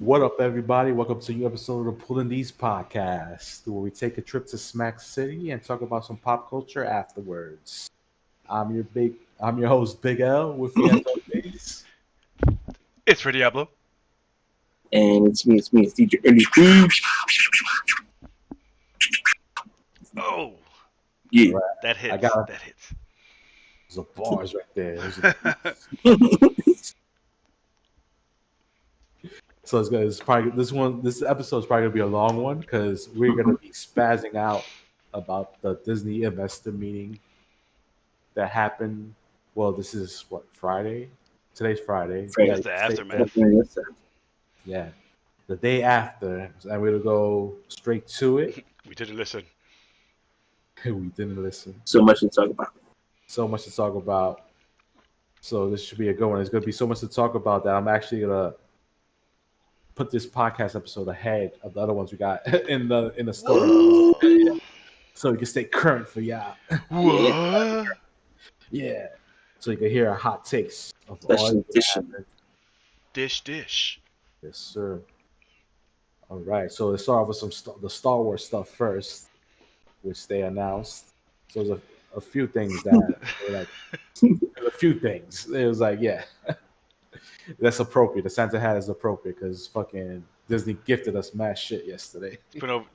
What up, everybody? Welcome to a new episode of the Pulling These Podcast, where we take a trip to Smack City and talk about some pop culture afterwards. I'm your host, Big L. With me as always, It's for Diablo. And it's DJ Early Boobs. Oh, Yeah. all right, that I hits. got That hits. the bars right there. So it's gonna. It's probably this one. This episode is probably gonna be a long one because we're gonna be spazzing out about the Disney investor meeting that happened. Well, this is what, Friday. Today's Friday. Friday. It's the aftermath. Yeah, the day after, and we're gonna go straight to it. We didn't listen. We didn't listen. So much to talk about. So much to talk about. So this should be a good one. There's gonna be so much to talk about that I'm actually gonna put this podcast episode ahead of the other ones we got in the store, Whoa. so we can stay current for y'all. What? Yeah, so you can hear our hot takes of Special all that edition. happened. Dish. Yes, sir. All right, so let's start off with the Star Wars stuff first, which they announced. So there's a few things that were like, a few things. It was like, yeah, that's appropriate. The Santa hat is appropriate because fucking Disney gifted us mad shit yesterday.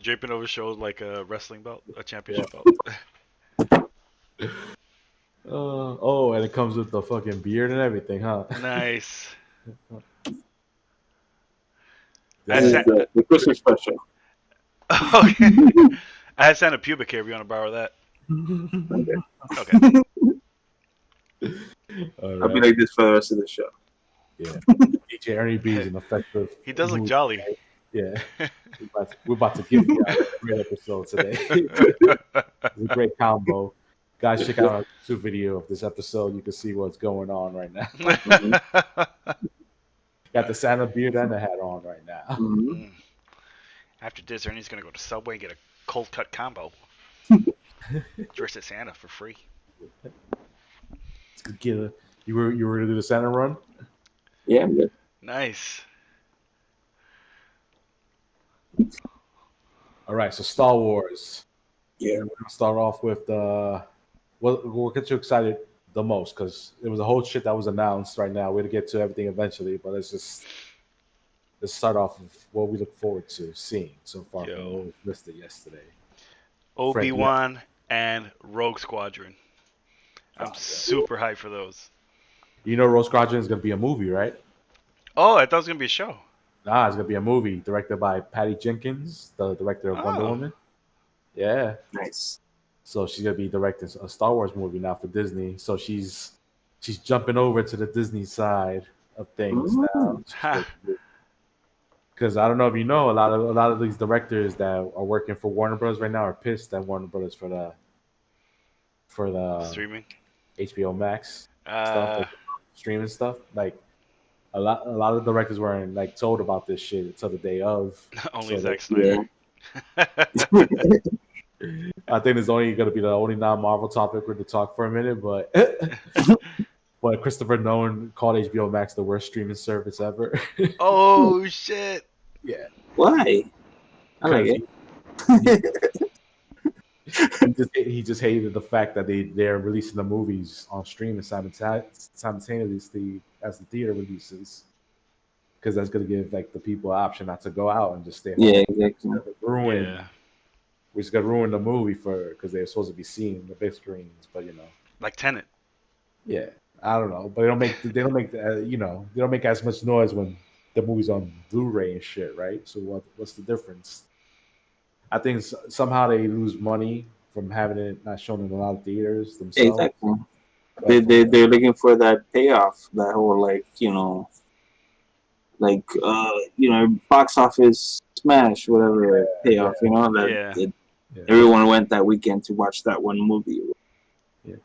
Draping over shows like a wrestling belt, a championship belt. Oh, and it comes with the fucking beard and everything, huh? Nice. This That's is the Christmas special. Okay. I had Santa pubic hair. If you want to borrow that? Okay. Okay. All I'll be right. like this for the rest of the show. Yeah. DJ Ernie B is an effective. He does look movie. jolly. Yeah. We're about to give you a great episode today. It's a great combo. Guys, check out our YouTube video of this episode. You can see what's going on right now. Got the Santa beard and the hat on right now. Mhm. After this, Ernie's gonna go to Subway and get a cold cut combo. Dress as Santa for free. It's good. You were gonna do the Santa run? Yeah, I'm good. Nice. All right. So Star Wars. Yeah. We're gonna start off with what gets you excited the most? Because there was a whole shit that was announced right now. We're gonna get to everything eventually, but let's start off with what we look forward to seeing so far from what was listed yesterday. Obi-Wan and Rogue Squadron. I'm Oh, yeah. super hyped for those. You know, Rogue Squadron is gonna be a movie, right? Oh, I thought it was gonna be a show. Nah, it's gonna be a movie directed by Patty Jenkins, the director of Wonder Oh. Woman. Yeah, Nice. so she's gonna be directing a Star Wars movie now for Disney. So she's jumping over to the Disney side of things now. Ha. Because I don't know if you know, a lot of these directors that are working for Warner Bros. Right now are pissed at Warner Bros. for the Streaming. HBO Max stuff, Uh, like streaming stuff. Like a lot of directors weren't like told about this shit until the day of. only So Zack Yeah. Snyder. I think it's only going to be the only non-Marvel topic we're to talk for a minute, but but Christopher Nolan called HBO Max the worst streaming service ever. Oh shit! Yeah, Why? I like it. he just hated the fact that they're releasing the movies on streaming simultaneously as the theater releases, because that's going to give like the people an option not to go out and just stay home. Yeah, exactly. Yeah, Which is going to ruin the movie because they're supposed to be seeing the big screens, but like Tenet. yeah, I don't know, but they don't make they don't make as much noise when the movie's on Blu-ray and shit, right? So what's the difference? I think somehow they lose money from having it not shown in a lot of theaters themselves. Exactly. But They're looking for that payoff, that whole box office smash, whatever payoff, that Yeah. Yeah. everyone went that weekend to watch that one movie. And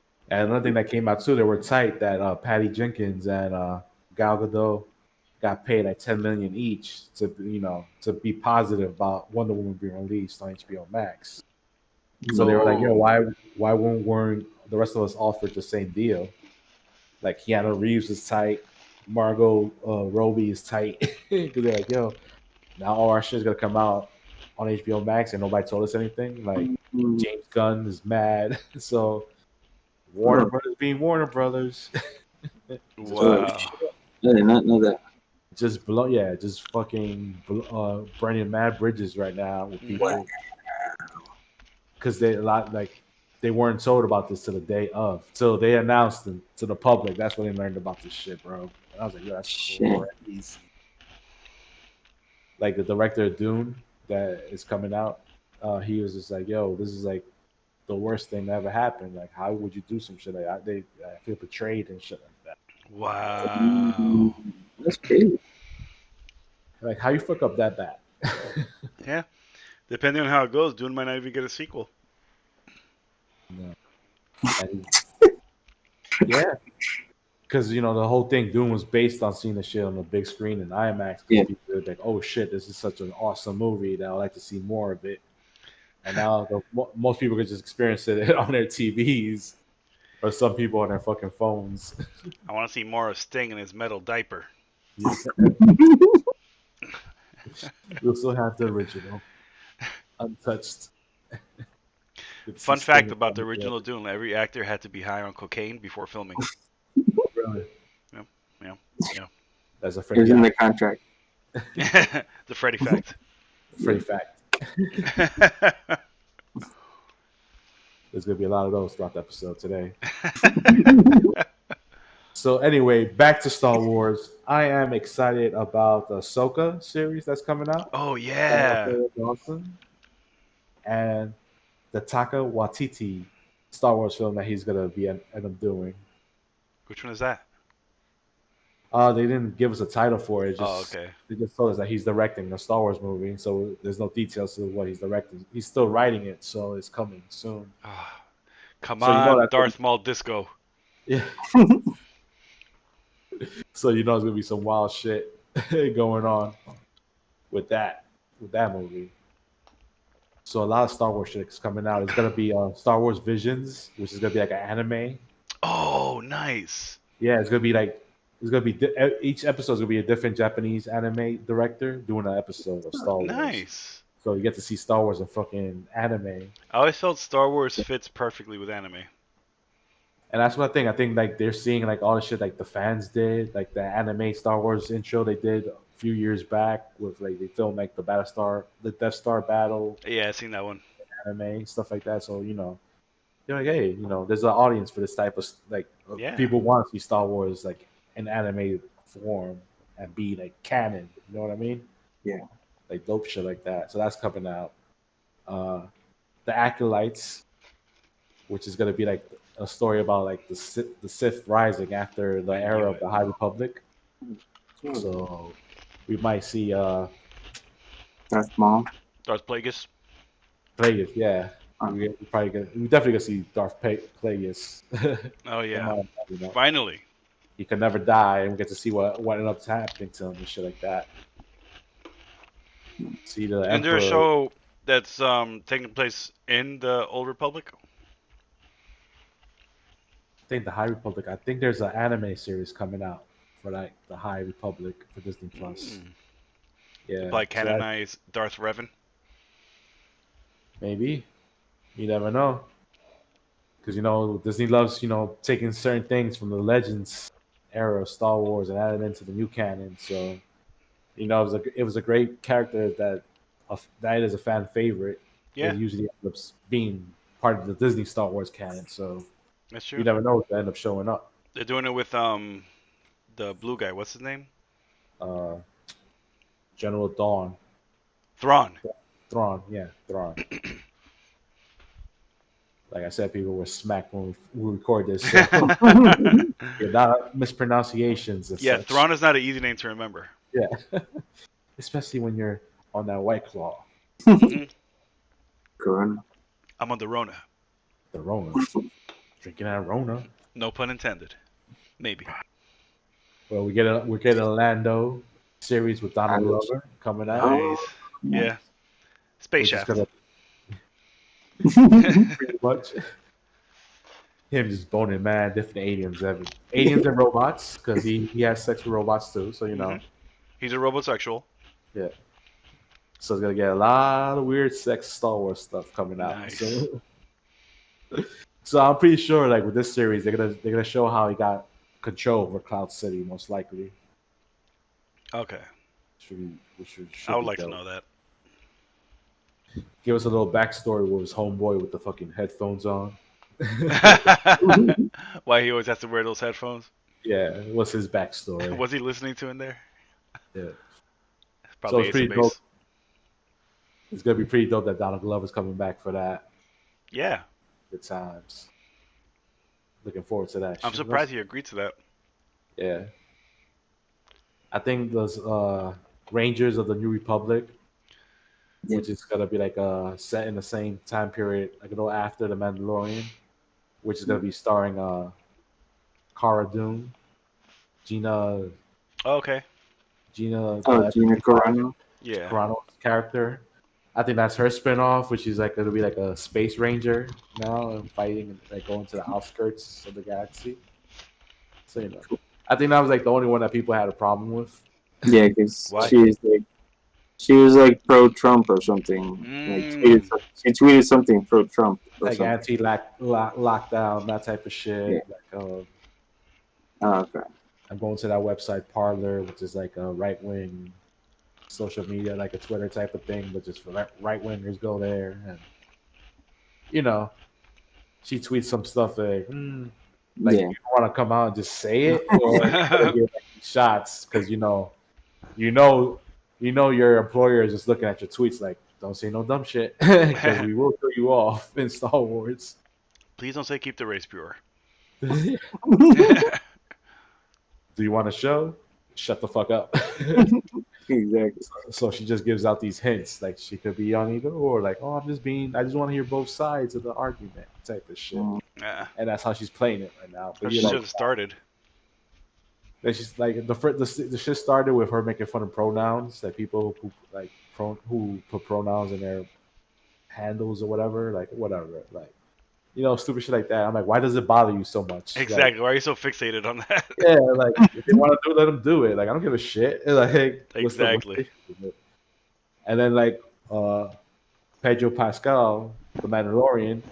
another thing that came out too, they were tight that Patty Jenkins and Gal Gadot got paid like $10 million each to be positive about Wonder Woman being released on HBO Max. So they were like, why weren't the rest of us offered the same deal? Like Keanu Reeves is tight, Margot Robbie is tight because they're like, yo, now all our shit's gonna come out on HBO Max and nobody told us anything. Like James Gunn is mad, so Warner Brothers being Warner Brothers. Wow. I did not know that. Just just fucking burning mad bridges right now with people because they weren't told about this till the day of, till they announced it to the public. That's when they learned about this shit, bro. And I was like, yo, that's crazy. Like the director of Dune that is coming out, he was just like, yo, this is like the worst thing that ever happened. Like, how would you do some shit like that? I feel betrayed and shit like that. Wow. That's crazy. Like, how you fuck up that bad? Yeah. Depending on how it goes, Dune might not even get a sequel. No. Yeah. Because, the whole thing, Dune was based on seeing the shit on the big screen in IMAX. Yeah. People were like, oh shit, this is such an awesome movie that I'd like to see more of it. And now most people can just experience it on their TVs or some people on their fucking phones. I want to see more of Sting in his metal diaper. You'll still have the original, untouched. Fun fact about the original Dune: every actor had to be high on cocaine before filming. Really? Yeah. That's a It was in Freddy the contract. The Freddy fact. fact. There's gonna be a lot of those throughout the episode today. So anyway, back to Star Wars. I am excited about the Ahsoka series that's coming out. Oh yeah. Awesome. And the Taika Waititi Star Wars film that he's gonna end up doing. Which one is that? They didn't give us a title for it. Okay. They just told us that he's directing a Star Wars movie, so there's no details to what he's directing. He's still writing it, so it's coming soon. Come So on, Darth Maul Disco. Yeah. So there's gonna be some wild shit going on with that movie. So a lot of Star Wars shit is coming out. It's gonna be Star Wars Visions, which is gonna be like an anime. Oh, nice. Yeah, it's gonna be each episode is gonna be a different Japanese anime director doing an episode of Star Wars. Nice. So you get to see Star Wars in fucking anime. I always felt Star Wars fits perfectly with anime. And that's what I think. I think like they're seeing like all the shit like the fans did, like the anime Star Wars intro they did a few years back with like they filmed like the Death Star battle. Yeah, I seen that one. Anime stuff like that. So you're like, hey, there's an audience for this type of people want to see Star Wars like in anime form and be like canon. You know what I mean? Yeah. Like dope shit like that. So that's coming out. The Acolytes, which is gonna be like a story about like the Sith rising after the era of the High Republic. So we might see Darth Maul. Darth Plagueis. Plagueis, yeah. We definitely gonna see Darth Plagueis. Oh yeah. Finally. He could never die, and we get to see what ended up happening to him and shit like that. See the Isn't there a show that's taking place in the Old Republic? I think the High Republic. I think there's an anime series coming out for like the High Republic for Disney Plus. Yeah, like canonize Darth Revan. Maybe, you never know, because Disney loves taking certain things from the Legends era of Star Wars and adding into the new canon. So it was a great character that is a fan favorite. Yeah, it usually ends up being part of the Disney Star Wars canon. So. That's true. You never know what they end up showing up. They're doing it with the blue guy. What's his name? General Thrawn. Thrawn, yeah, Thrawn. Like I said, people were smacked when we record this. So. Yeah, not mispronunciations. And yeah, such. Thrawn is not an easy name to remember. Yeah, especially when you're on that White Claw. Corona. I'm on the Rona. The Rona. Drinking out Rona. No pun intended. Maybe. Well, we're getting a Lando series with Donald Glover coming out. Nice. Yeah. Space Shaft. Pretty much. him just boning mad different aliens and robots, because he has sex with robots too. So He's a robosexual. yeah. So it's gonna get a lot of weird sex Star Wars stuff coming out. Nice. So I'm pretty sure, like with this series, they're gonna show how he got control over Cloud City, most likely. Okay. Should I would be like to dope. know that. Give us a little backstory with his homeboy with the fucking headphones on. Why he always has to wear those headphones? Yeah, what's his backstory? Was he listening to in there? Yeah. Probably it's Ace pretty of dope. Base. It's gonna be pretty dope that Donald Glover's coming back for that. Yeah. Good times. Looking forward to that. I'm surprised he agreed to that. Yeah. I think those Rangers of the New Republic, which is gonna be like set in the same time period, like a little after the Mandalorian, which is gonna be starring Cara Dune, Oh, okay. Gina Carano. Yeah. Carano's character. I think that's her spinoff, which is like it'll be like a space ranger now and fighting, like going to the outskirts of the galaxy. So I think that was like the only one that people had a problem with. Yeah, because Why? she was like pro Trump or something. Mm. Like she tweeted something pro Trump or Like something. anti-lockdown, that type of shit. Yeah. Like Oh, okay. I'm going to that website Parler, which is like a right-wing social media, like a Twitter type of thing, but just for right-wingers go there. And she tweets some stuff like, Yeah. you want to come out and just say it, or give shots, because you know your employer is just looking at your tweets like, don't say no dumb shit, because we will kill you off in Star Wars. Please don't say keep the race pure. Do you want a show? Shut the fuck up. Exactly. So she just gives out these hints, like she could be on either or, like, oh, I just want to hear both sides of the argument, type of shit. Yeah. And that's how she's playing it right now. But She should have started. Then she's like the shit started with her making fun of pronouns, like people who put pronouns in their handles or whatever, like stupid shit like that. I'm like, why does it bother you so much? Exactly. Why are you so fixated on that? Like, yeah, like if they want to do it, let them do it. Like I don't give a shit. Like Exactly. And then Pedro Pascal, the Mandalorian,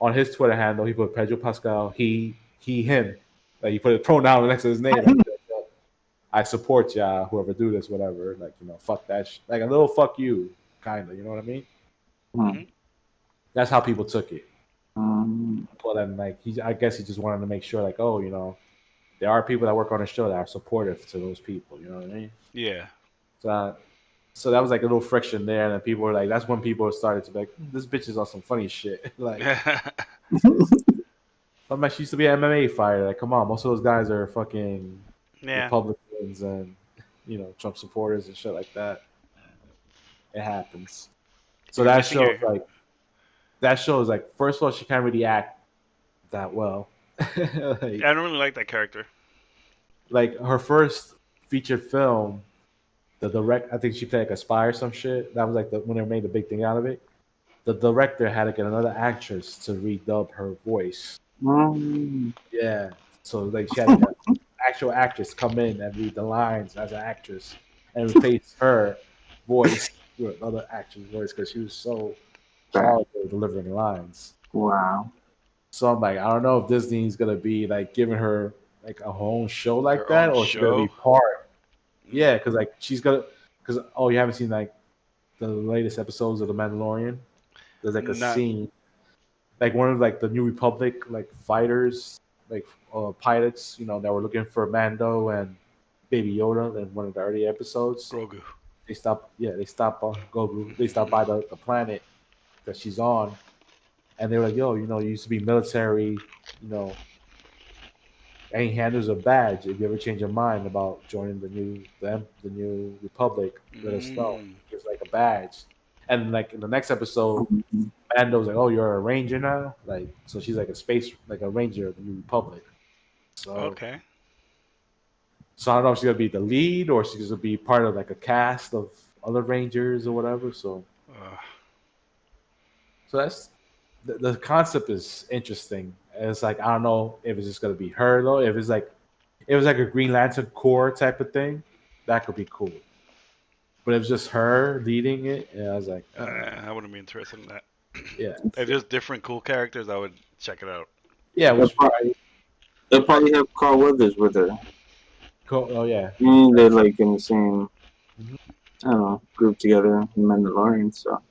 on his Twitter handle, he put Pedro Pascal, he, him. Like he put a pronoun next to his name. Like, I support y'all, whoever do this, whatever. Like, fuck that shit. Like a little fuck you, kind of. You know what I mean? Mhm. That's how people took it. Um, But then, I guess he just wanted to make sure, like, oh, there are people that work on the show that are supportive to those people. You know what I mean? Yeah. So that was like a little friction there, and then people were like, that's when people started to be like, this bitch is on some funny shit. Like, I'm like, she used to be an MMA fighter. Like, come on, most of those guys are fucking Yeah. Republicans and Trump supporters and shit like that. It happens. So You're that missing shows like first of all, she can't really act that well. I don't really like that character. Like her first featured film, I think she played like a spy or some shit. That was like when they made the big thing out of it. The director had to get another actress to redub her voice. Yeah. So like she had like an actual actress come in and read the lines as an actress and replace her voice with another actress' voice because she was so horrible delivering lines. Wow. So I'm like, I don't know if Disney's gonna be like giving her like a own show like Her that, own or she's gonna be show? part. Yeah, because like you haven't seen like the latest episodes of The Mandalorian. There's like a Not- scene, like one of like the New Republic like fighters, like pilots, that were looking for Mando and Baby Yoda in one of the early episodes. Grogu. They stop Grogu. They stop by the planet that she's on, and they were like, "Yo, you used to be military, any handles a badge. If you ever change your mind about joining the new Republic, let us know." It's like a badge. And like in the next episode, Mando's like, "Oh, you're a ranger now." Like, so she's like a ranger of the New Republic. So Okay. So I don't know if she's gonna be the lead or she's gonna be part of like a cast of other rangers or whatever. So that's the concept is interesting, And it's like I don't know if it's just gonna be her though. If it's like a Green Lantern core type of thing, that could be cool. But if it's just her leading it, yeah, I was like, I wouldn't be interested in that. yeah, If there's different cool characters, I would check it out. yeah, which They'll probably have Carl Weathers with her. cool. Oh yeah, They're like in the same, Mhm. I don't know, group together in Mandalorian. So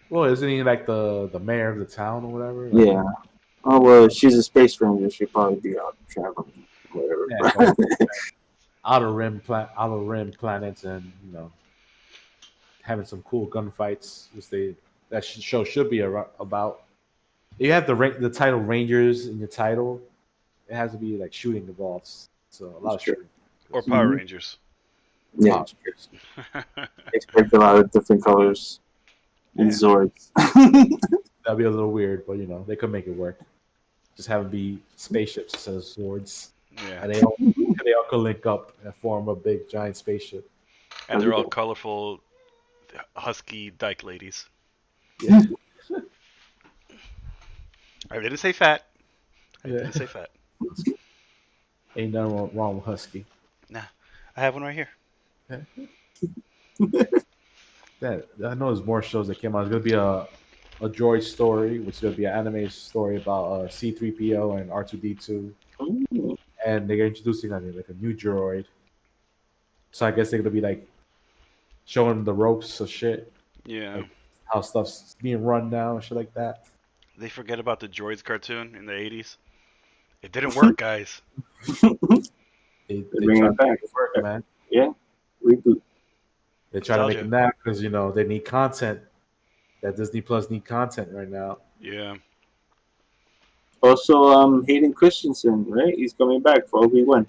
Well, isn't he like the mayor of the town or whatever? Like, yeah. Oh well, she's a space ranger. She'll probably be out traveling, whatever. yeah, going to outer rim planets, and having some cool gunfights, which show should be about. If you have the title Rangers in your title, it has to be like shooting involved. So a lot of Sure. shooting. Or Power Mhm. Rangers. Yeah, Power Rangers. expect a lot of different colors and Yeah. Zords. That'd be a little weird, but they could make it work. Just have it be spaceships instead of swords, Yeah. and they all could link up and form a big giant spaceship. And they're all colorful, husky dyke ladies. Yeah. I didn't say fat. I Yeah. didn't say fat. Ain't nothing wrong with husky. I have one right here. That I know there's more shows that came out. There's gonna be a droid story, which is gonna be an anime story about C-3PO and R2-D2, Mm. and they're introducing like a new droid. So I guess they're gonna be like showing the ropes of shit, Yeah. Like- how stuff's being run now and shit like that. They forget about the Droids cartoon in the 80s. It didn't work, guys. They bring try it back. to work, man. Reboot. They try to make Nostalgia. them that because they need content. That Disney Plus need content right now. Yeah. Also, Hayden Christensen, right? He's coming back for Obi-Wan.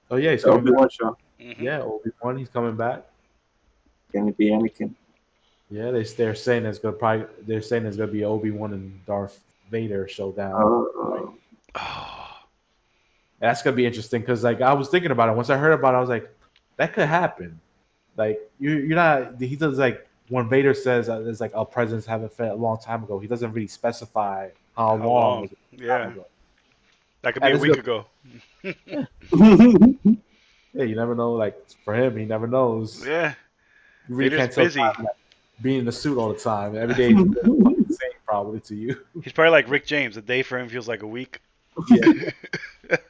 Oh yeah, he's The coming back. Obi-Wan show. Mhm. Yeah, Obi-Wan, he's coming back. Gonna be Anakin. Yeah, they're saying they're saying it's gonna be Obi-Wan and Darth Vader showdown. Oh, Oh. That's gonna be interesting because like I was thinking about it. Once I heard about it, I was like, that could happen. Like you're not. He does like when Vader says it's like our presidents haven't fed a long time ago. He doesn't really specify how How long. long? Time Yeah. ago. That could be And a it's week good- ago. Yeah, you never know. Like for him, he never knows. Yeah. You really Vader's can't tell busy. time, like, being in the suit all the time. Every day is fucking the same probably to you. He's probably like Rick James. A day for him feels like a week. Yeah,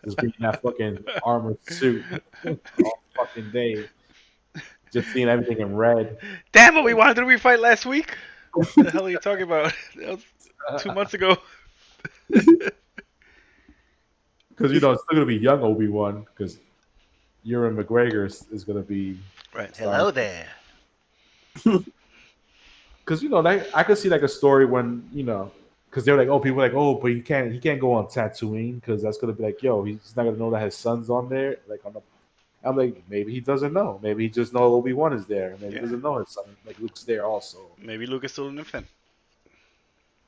just being that fucking armored suit all fucking day. Just seeing everything in red. Damn it, we wanted to fight last week. What the hell are you talking about? That was 2 months ago. Because it's still gonna be young Obi-Wan. Because Ewan McGregor is gonna be. Right. Hello there. Because like, I could see like a story when because they're like, people are like, oh, but he can't go on Tatooine because that's gonna be like, yo, he's not gonna know that his son's on there. Like I'm like, maybe he doesn't know. Maybe he just knows Obi-Wan is there. Maybe he doesn't know his son. Like Luke's there also. Maybe Luke is still an infant.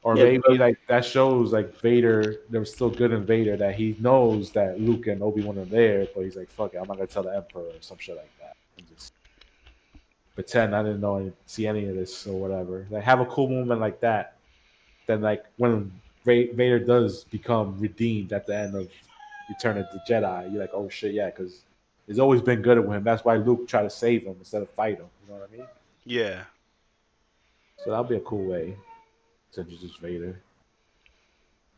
Or Yeah, maybe like that shows like Vader, there was still good in Vader that he knows that Luke and Obi-Wan are there, but he's like, fuck it, I'm not gonna tell the Emperor or some shit like that. And just pretend I didn't know see any of this or whatever. Like have a cool moment like that. Then like when Vader does become redeemed at the end of Return of the Jedi, you're like, oh shit, yeah, because it's always been good with him. That's why Luke tried to save him instead of fight him. You know what I mean? Yeah. So that'll be a cool way to introduce Vader.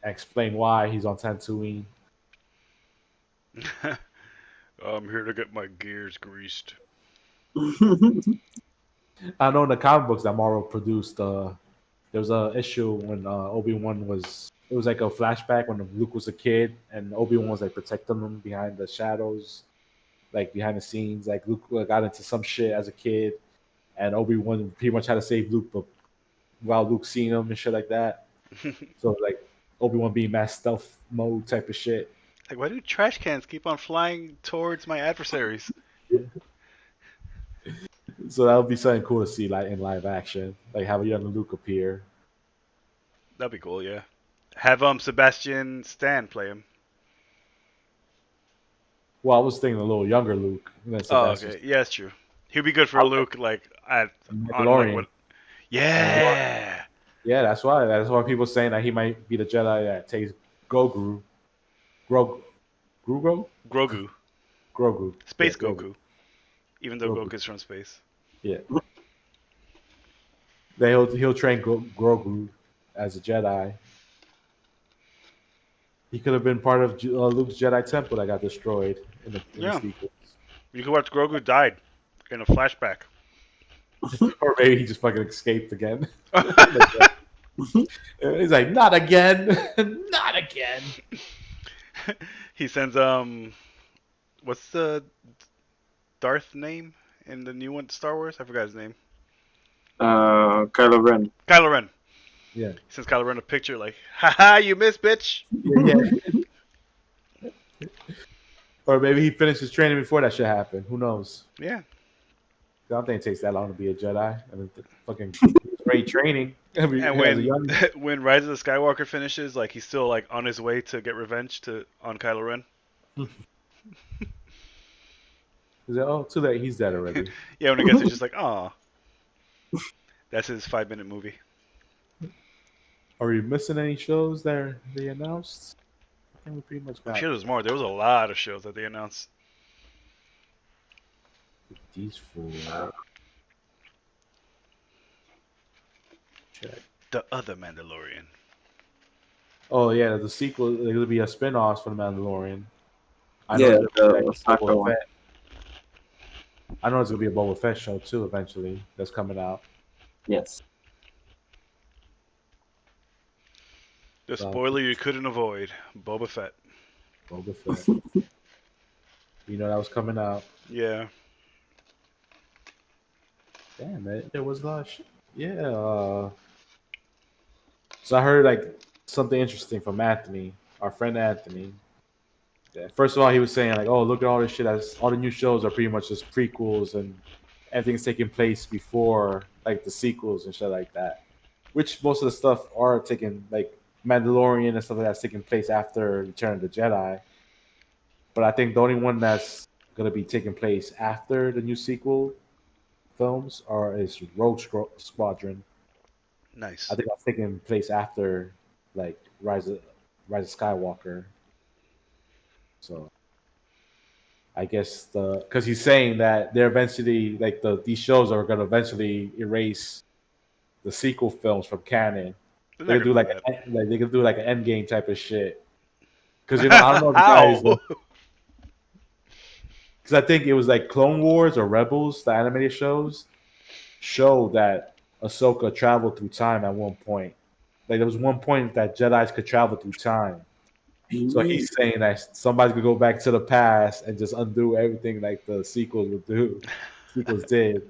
Explain why he's on Tatooine. I'm here to get my gears greased. I know in the comic books that Marvel produced, there was a issue when Obi-Wan it was like a flashback when Luke was a kid and Obi-Wan was like protecting him behind the shadows, like behind the scenes. Like Luke got into some shit as a kid and Obi-Wan pretty much had to save Luke, but while Luke seeing him and shit like that. So like Obi-Wan being mass stealth mode type of shit. Like, why do trash cans keep on flying towards my adversaries? So that would be something cool to see like in live action, like have a young Luke appear. That'd be cool, yeah. Have Sebastian Stan play him. Well, I was thinking a little younger Luke. Oh, okay. Yeah, that's true. He'd be good for Luke, like on Mandalorian. what? Yeah. Yeah, that's why. That's why people saying that he might be the Jedi that takes Grogu Grogu? Grogu, Grogu. Space Yeah, Goku. Even though Grogu. Goku's from space. Yeah. He'll train Grogu as a Jedi. He could have been part of Luke's Jedi temple that got destroyed in the Yeah, sequels. you can watch Grogu died in a flashback. Or maybe he just fucking escaped again. He's like, not again, not again. He sends what's the Darth name in the new one, Star Wars? I forgot his name. Kylo Ren. Kylo Ren. Yeah. He sends Kylo Ren a picture like, haha, you missed, bitch. Yeah. Or maybe he finished his training before that shit happened. Who knows? Yeah. I don't think it takes that long to be a Jedi. I mean, fucking great training. And as a young, when Rise of the Skywalker finishes, like he's still like on his way to get revenge on Kylo Ren. he's like, oh, too late. He's dead already. Yeah, when he gets, he's just like, aw. That's his 5-minute movie. Are we missing any shows that they announced? I think we pretty much I'm got sure there's more. There was a lot of shows that they announced. these four. Check. The other Mandalorian. Oh yeah, the sequel. There's gonna be a spin-off for the Mandalorian. I Yeah, know the there's Osaka Boba one. Fett. I know there's gonna be a Boba Fett show too eventually. That's coming out. Yes. The spoiler you couldn't avoid. Boba Fett. Boba Fett. You know that was coming out. Yeah. Damn, man, there was a lot of shit. Yeah. So I heard like something interesting from Anthony, our friend Anthony. Yeah, first of all, he was saying like, "Oh, look at all this shit. All the new shows are pretty much just prequels, and everything's taking place before like the sequels and shit like that." Which most of the stuff are taking like Mandalorian and stuff like that's taking place after Return of the Jedi. But I think the only one that's gonna be taking place after the new sequel films is Rogue Squadron. Nice. I think that's taking place after like Rise of Skywalker. So I guess because he's saying that they're eventually like these shows are gonna eventually erase the sequel films from canon. They could do like they could do like an Endgame type of shit. Because I don't know if you guys. Because I think it was like Clone Wars or Rebels, the animated shows, show that Ahsoka traveled through time at one point. Like there was one point that Jedi's could travel through time. So he's saying that somebody could go back to the past and just undo everything like the sequels would do. Sequels did.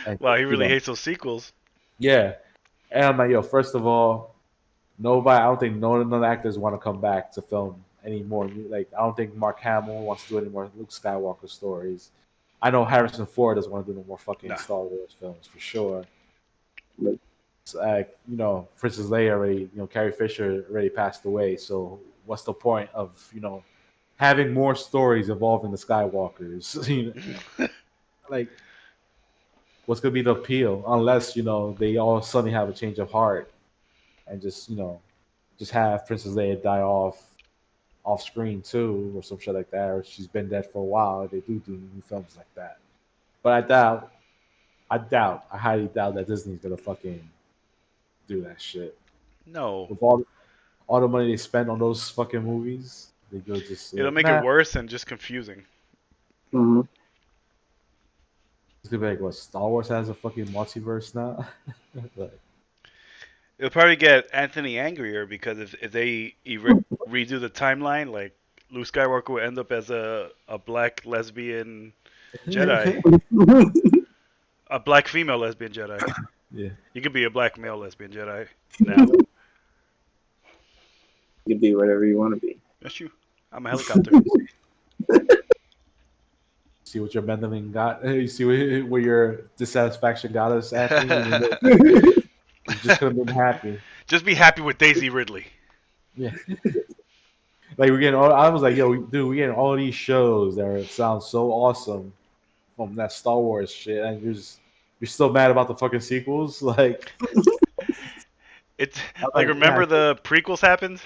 And, wow, he really hates those sequels. Yeah. And I'm like, yo, first of all, I don't think none of the actors want to come back to film anymore. Like, I don't think Mark Hamill wants to do any more Luke Skywalker stories. I know Harrison Ford doesn't want to do no more fucking Star Wars films for sure. So, Princess Leia already, Carrie Fisher already passed away. So what's the point of, having more stories involving the Skywalkers? Like, what's gonna be the appeal? Unless they all suddenly have a change of heart and just have Princess Leia die off screen too, or some shit like that, or she's been dead for a while. They do new films like that, but I highly doubt that Disney's gonna fucking do that shit. No, with all the money they spend on those fucking movies, they go just. It'll make it worse and just confusing. Mm-hmm. It's gonna be like, what, Star Wars has a fucking multiverse now? Like, it'll probably get Anthony angrier because if they redo the timeline, like Luke Skywalker will end up as a black lesbian Jedi, a black female lesbian Jedi. Yeah, you could be a black male lesbian Jedi now. You can be whatever you want to be. That's you. I'm a helicopter. See what your meddling got. You see where your dissatisfaction got us, Anthony. You just could have been happy. Just be happy with Daisy Ridley. Yeah. Like we're getting I was like, yo, dude, we're getting all these shows that sound so awesome from that Star Wars shit, and you're still mad about the fucking sequels. Like, it's like remember the prequels happened?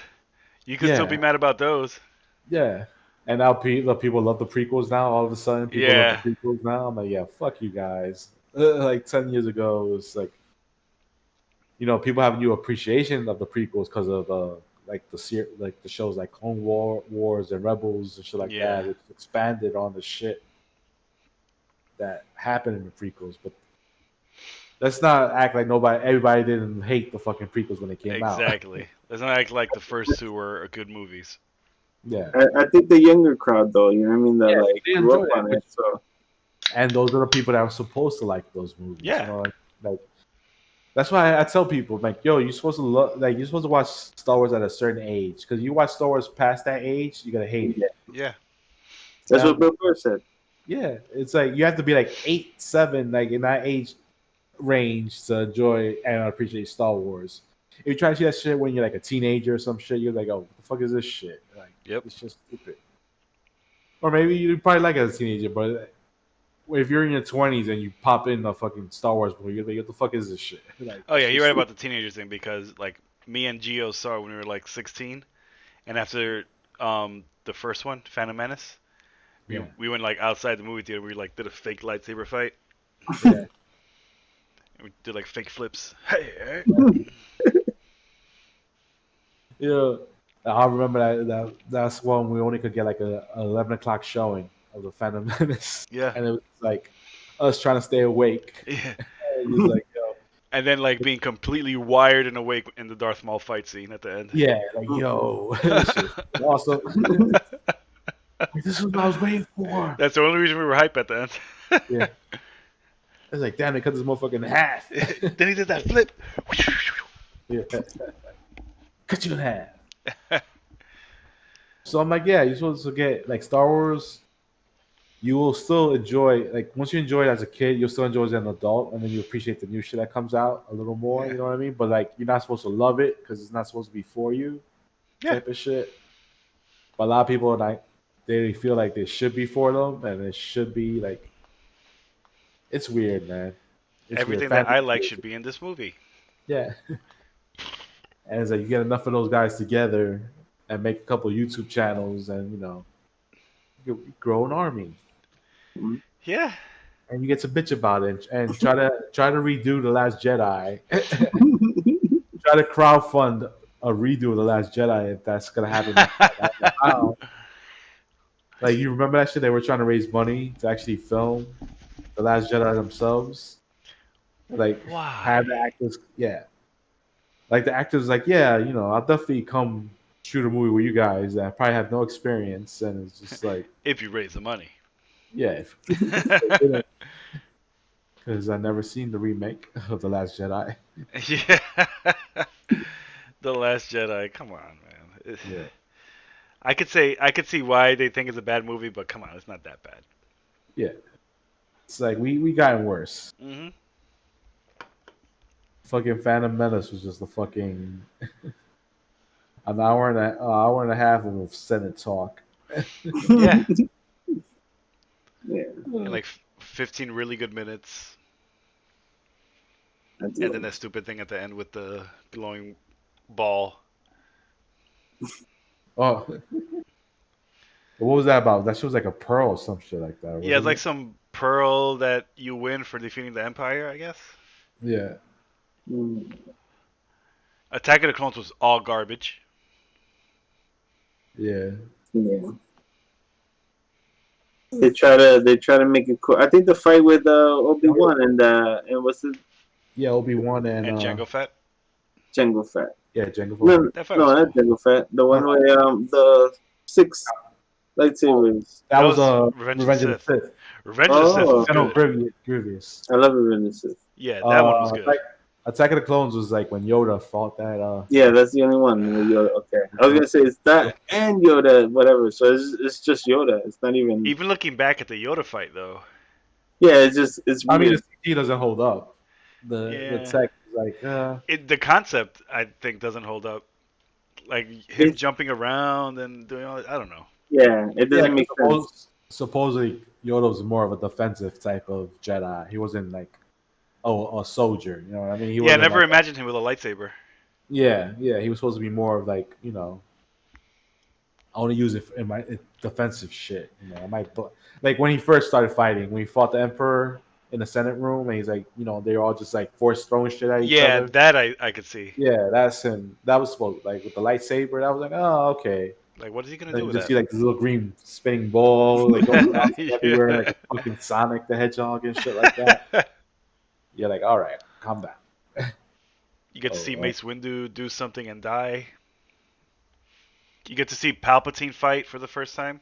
You can still be mad about those. Yeah. And now people love the prequels now. All of a sudden, people love the Yeah, prequels now. I'm like, yeah, fuck you guys. Like 10 years ago, it was like, people have a new appreciation of the prequels because of like like the shows like Wars and Rebels and shit like yeah, that, which expanded on the shit that happened in the prequels. But let's not act like everybody didn't hate the fucking prequels when they came out. exactly. Let's not act like the first two were good movies. Yeah, I think the younger crowd, though, you know what I mean, that yeah, like they grew enjoy up it, on it. So and those are the people that are supposed to like those movies. Yeah, Like that's why I tell people like, yo, you're supposed to you're supposed to watch Star Wars at a certain age because you watch Star Wars past that age, you're gonna hate it. yeah, yeah, that's Now, what Bill Burr said. yeah, it's like you have to be like 8, 7, like in that age range to enjoy and appreciate Star Wars. If you try to see that shit when you're like a teenager or some shit, you're like, oh, what the fuck is this shit? Like, yep. it's just stupid. Or maybe you probably like it as a teenager, but if you're in your 20s and you pop in a fucking Star Wars movie, you're like, what the fuck is this shit? Like, Oh yeah, it's you're right just, about the teenagers thing because like me and Gio saw it when we were like 16, and after the first one, Phantom Menace, we yeah, we went like outside the movie theater. We like did a fake lightsaber fight. yeah. And we did like fake flips. Hey, Yeah, I remember that's when we only could get like a 11 o'clock showing of the Phantom Menace, yeah, and it was like us trying to stay awake. yeah. And he's like, yo, And then like being completely wired and awake in the Darth Maul fight scene at the end. yeah, like yo, this shit was awesome. Like, this is what I was waiting for. That's the only reason we were hype at the end. Yeah, it's like, damn, they cut this motherfucker in half. Then he did that flip. Yeah, cut you in half. So I'm like, yeah, you're supposed to get like Star Wars. You will still enjoy like once you enjoy it as a kid, you'll still enjoy it as an adult, and then you appreciate the new shit that comes out a little more. Yeah. You know what I mean? But like, you're not supposed to love it because it's not supposed to be for you, Yeah. type of shit. But a lot of people like they feel like they should be for them, and it should be like it's weird, man. It's Everything weird. that I like should be in this movie. Yeah, and it's like you get enough of those guys together and make a couple YouTube channels, and you grow an army. Yeah. And you get to bitch about it and try to redo the Last Jedi. Try to crowdfund a redo of the Last Jedi if that's gonna happen. Like you remember that shit? They were trying to raise money to actually film the Last Jedi themselves. Like Why? have the actors, yeah. Like the actors, like I'll definitely come shoot a movie with you guys that probably have no experience, and it's just like, If you raise the money. yeah, because I never seen the remake of the Last Jedi. Yeah. The Last Jedi. Come on, man. Yeah. I could see why they think it's a bad movie, but come on, it's not that bad. Yeah. It's like we gotten worse. Hmm. Fucking Phantom Menace was just a fucking an hour and a half of Senate talk. Yeah. Yeah. And like 15 really good minutes, I do and then like that stupid thing at the end with the glowing ball. Oh, what was that about? That shit was like a pearl or some shit like that. Yeah, it's wasn't like it? some pearl that you win for defeating the Empire, I guess. Yeah. Attack of the Clones was all garbage. Yeah. Yeah. They try to make it cool. I think the fight with Obi-Wan and what's it, Yeah, Obi-Wan and And Jango Fett. Jango Fett. yeah, Jango No, Fett. That fight no, was not cool. Jango Fett. The one where the 6 lightsabers. That was Revenge of Revenge the of the Sith. Revenge of the Sith was General good. Grievous. I love Revenge of the Sith. Yeah, that one was good. Attack of the Clones was like when Yoda fought that. Yeah, that's the only one. With Yoda. Okay, I was gonna say it's that and Yoda, whatever. So it's just Yoda. It's not even. Even looking back at the Yoda fight, though. Yeah, it's. I mean, weird. the CG doesn't hold up. The Yeah. tech is like. The concept, I think, doesn't hold up. Like him It's- jumping around and doing all that. I don't know. Yeah, it doesn't make sense. Supposedly Yoda was more of a defensive type of Jedi. He wasn't like, a soldier. You know what I mean? He Yeah, I wasn't never like- imagined him with a lightsaber. Yeah, he was supposed to be more of like, only use it in my defensive shit. You know, I might like when he first started fighting, when he fought the Emperor in the Senate room, and he's like, you know, they're all just like force throwing shit at each Yeah, other. that I could see. Yeah, that's him. That was supposed like with the lightsaber. That was like, oh, okay. Like, what is he gonna Then do you with just that? see like this little green spinning ball like going bouncing everywhere, Yeah. like a fucking Sonic the Hedgehog and shit like that. You're like, all right, calm down. You get to Oh, see Mace Windu do something and die. You get to see Palpatine fight for the first time.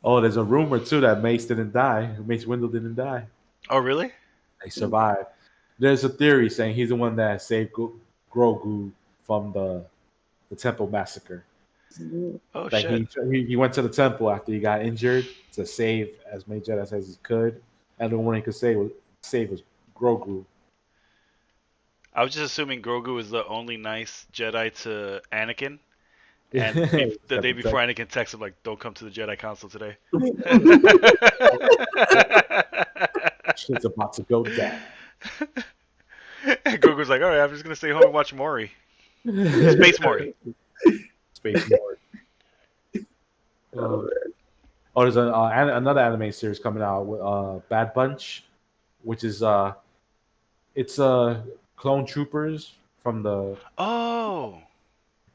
oh, there's a rumor too that Mace didn't die. Mace Windu didn't die. Oh, really? He survived. There's a theory saying he's the one that saved Grogu from the temple massacre. Oh, Like shit. he went to the temple after he got injured to save as many Jedi as he could, and the one he could save was Grogu. I was just assuming Grogu was the only nice Jedi to Anakin. And the day before, Anakin texts him, like, don't come to the Jedi Council today. Shit's about to go down. And Grogu's like, all right, I'm just going to stay home and watch Maury. Space Maury. Space Maury. Oh, there's another anime series coming out with Bad Bunch, which is it's clone troopers from the. Oh,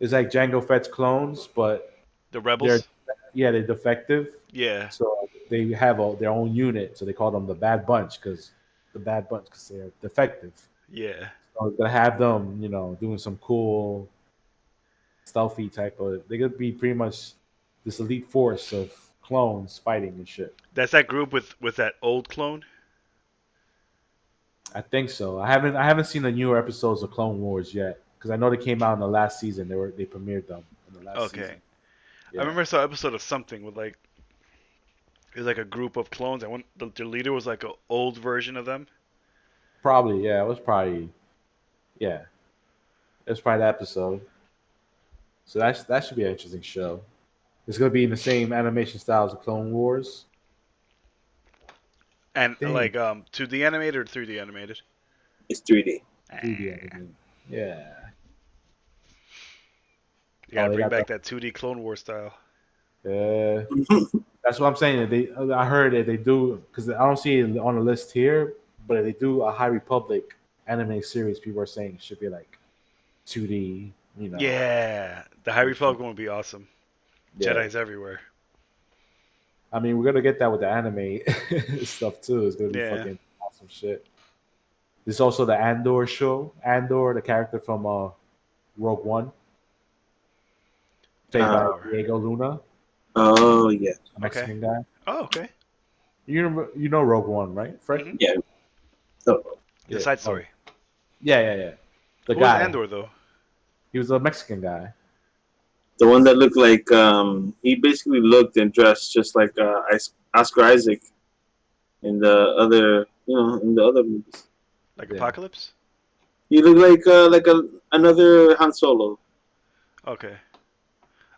It's like Jango Fett's clones, but the Rebels? they're defective. Yeah. So they have their own unit, so they call them the Bad Bunch because they're defective. Yeah. So to have them, you know, doing some cool, stealthy type of, they're gonna be pretty much this elite force of clones fighting and shit. That's that group with that old clone? I think so. I haven't seen the newer episodes of Clone Wars yet because I know they came out in the last season. They premiered them in the last season. I remember I saw an episode of something with like it was like a group of clones, and their leader was like an old version of them. Probably, yeah. It was probably that episode. So that should be an interesting show. It's gonna be in the same animation style as the Clone Wars. And Dang. like 2D animated or 3D animated? It's 3D. 3D animation. Yeah. You gotta they bring got back that 2D Clone War style. Yeah. That's what I'm saying. I heard that they do because I don't see it on the list here, but if they do a High Republic anime series, people are saying it should be like 2D. You know. Yeah, the High Republic one would be awesome. Yeah. Jedi's everywhere. I mean, we're gonna get that with the anime stuff too. It's gonna be Yeah. fucking awesome shit. There's also the Andor show. Andor, the character from Rogue One, played by Diego Luna, Oh yeah. a Mexican guy. Oh, okay. You know Rogue One, right, Fred? Mhm. Yeah. Oh, The side story. Yeah. The Who guy. was Andor though? He was a Mexican guy. the one that looked like he basically looked and dressed just like Oscar Isaac in the other movies. Like Yeah. Apocalypse? He looked like another Han Solo. Okay.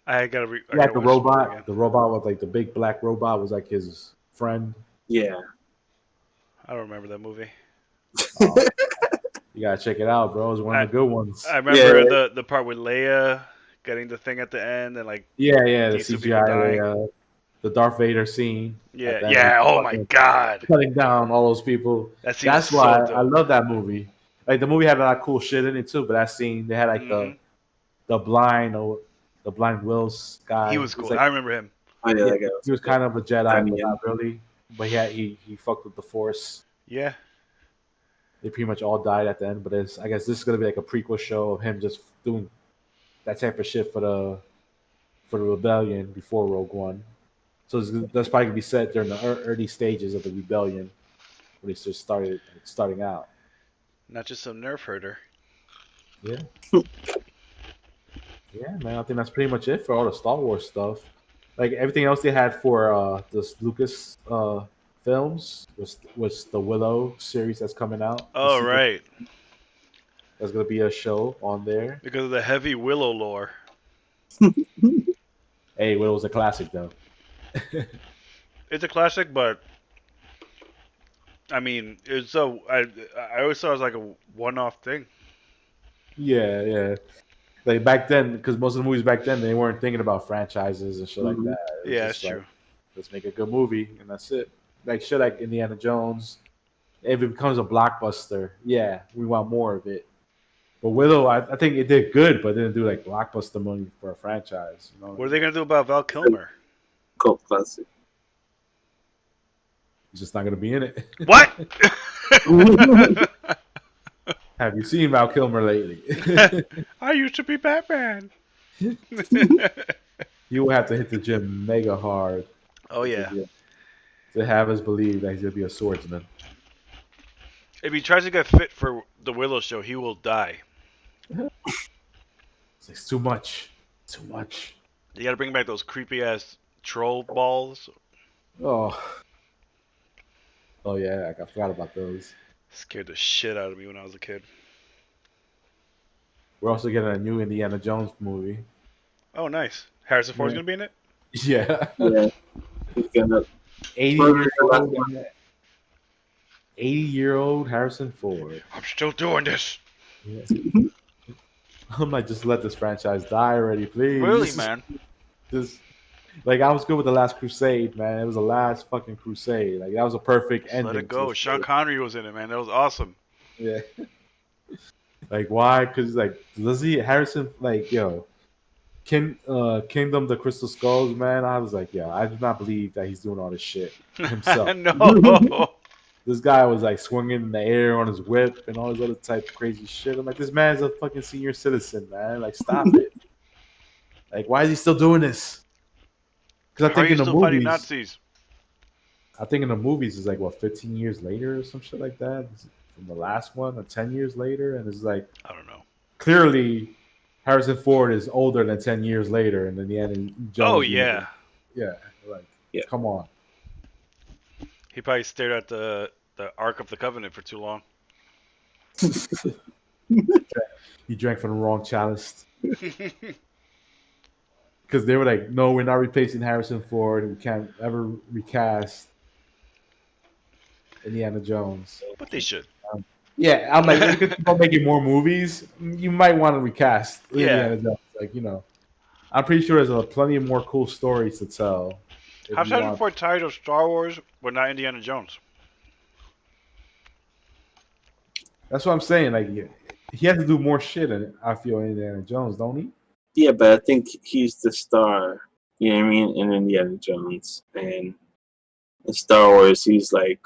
I gotta Like the watch this movie robot. again. The robot was like the big black robot was like his friend. Yeah. I don't remember that movie. You gotta check it out, bro. It's one of the good ones. I remember Yeah. the part with Leia getting the thing at the end and like Yeah, the decent people CGI, dying. the Darth Vader scene. yeah, that yeah. Oh my fucking god, cutting down all those people. that scene That's was why so I dope. love that movie. Like the movie had a lot of cool shit in it too, but that scene they had like Mhm. the blind Wills guy. He was cool. Like, I remember him. Oh yeah, that guy he was kind of a Jedi, I mean, but not really. But he fucked with the Force. Yeah, They pretty much all died at the end. But I guess this is gonna be like a prequel show of him just doing that type of shit for the rebellion before Rogue One. So that's probably gonna be set during the early stages of the rebellion when it's just starting out. not just some nerf herder. Yeah. Yeah, man. I think that's pretty much it for all the Star Wars stuff. Like everything else they had for this Lucas films was the Willow series that's coming out. The Oh sequel. right, There's gonna be a show on there. because of the heavy Willow lore. Hey, Willow's a classic though. It's a classic, but I mean, it's I always thought it was like a one-off thing. Yeah. Like back then, because most of the movies back then they weren't thinking about franchises and shit like Mhm. that. It was Yeah, that's just like, true. let's make a good movie and that's it. Like shit like Indiana Jones. If it becomes a blockbuster, yeah, we want more of it. But Willow, I think it did good, but it didn't do like blockbuster money for a franchise. You know What are they gonna do about Val Kilmer? Cult classic. He's just not gonna be in it. What? Have you seen Val Kilmer lately? I used to be Batman. He will have to hit the gym mega hard Oh yeah. to have us believe that he's gonna be a swordsman. If he tries to get fit for the Willow show, he will die. It's too much. Too much. You gotta bring back those creepy ass troll balls. Oh. Oh yeah, I forgot about those. Scared the shit out of me when I was a kid. We're also getting a new Indiana Jones movie. Oh, nice. Harrison Ford's Yeah. gonna be in it. Yeah. Yeah. He's gonna 80-year-old Harrison Ford. I'm still doing this. Yeah. I'm like, just let this franchise die already, please. Really, man? Just like I was good with the Last Crusade, man. It was the last fucking crusade. Like that was a perfect Just ending. let it go. to Sean it. Connery was in it, man. That was awesome. Yeah. Like why? Because like does he Harrison like Kingdom the Crystal Skulls, man? I was like, I do not believe that he's doing all this shit himself. No. This guy was like swinging in the air on his whip and all this other type of crazy shit. I'm like, this man's a fucking senior citizen, man. Like, stop it. Like, why is he still doing this? Because I How are think you in the still fighting movies, Nazis? I think in the movies it's like what 15 years later or some shit like that from the last one, or 10 years later, and it's like I don't know. clearly Harrison Ford is older than 10 years later, and then the end Jones. Oh yeah. Yeah, like Yeah. come on. He probably stared at the Ark of the Covenant for too long. He drank from the wrong chalice. Because they were like, no, we're not replacing Harrison Ford. We can't ever recast Indiana Jones. But they should. Yeah, I'm like, if you keep on making more movies, you might want to recast Indiana Jones. Like, I'm pretty sure there's plenty of more cool stories to tell. if How's you Harrison want. Ford tied to Star Wars but not Indiana Jones? That's what I'm saying. Like, he has to do more shit, I feel, Indiana Jones, don't he? Yeah, but I think he's the star. You know what I mean? In Indiana Jones and in Star Wars, he's like,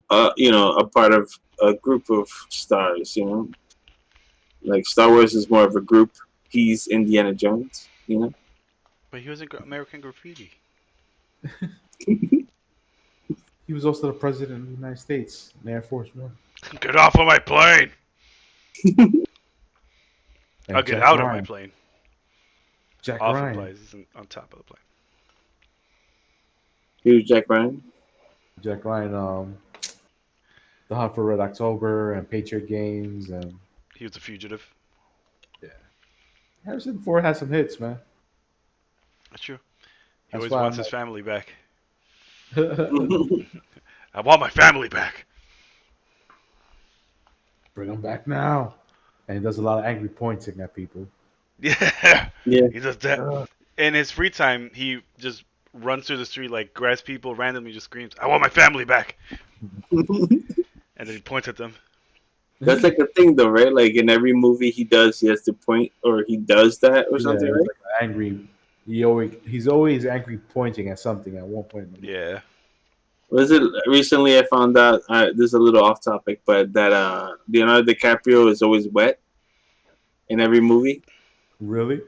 a part of a group of stars. Like Star Wars is more of a group. He's Indiana Jones. But he was in American Graffiti. He was also the president of the United States in Air Force One. Get off of my plane! And I'll get Jack out of Ryan. my plane. Jack Off Ryan. the plane. He's on top of the plane. Who's Jack Ryan? Jack Ryan, The Hunt for Red October and Patriot Games, and He was a fugitive. Harrison Ford has some hits, man. That's true. He That's always why wants I'm his family back. Bring I want my family back. him back now. And he does a lot of angry pointing at people. Yeah. Yeah. He does that. In his free time, he just runs through the street, like, grabs people randomly, just screams, I want my family back. And then he points at them. That's like a thing, though, right? Like in every movie he does, he has to point, or he does that, or something, Yeah, right? like angry. He's always angry pointing at something at one point. Yeah. Was it recently? I found out. This is a little off topic, but that Leonardo DiCaprio is always wet in every movie. Really?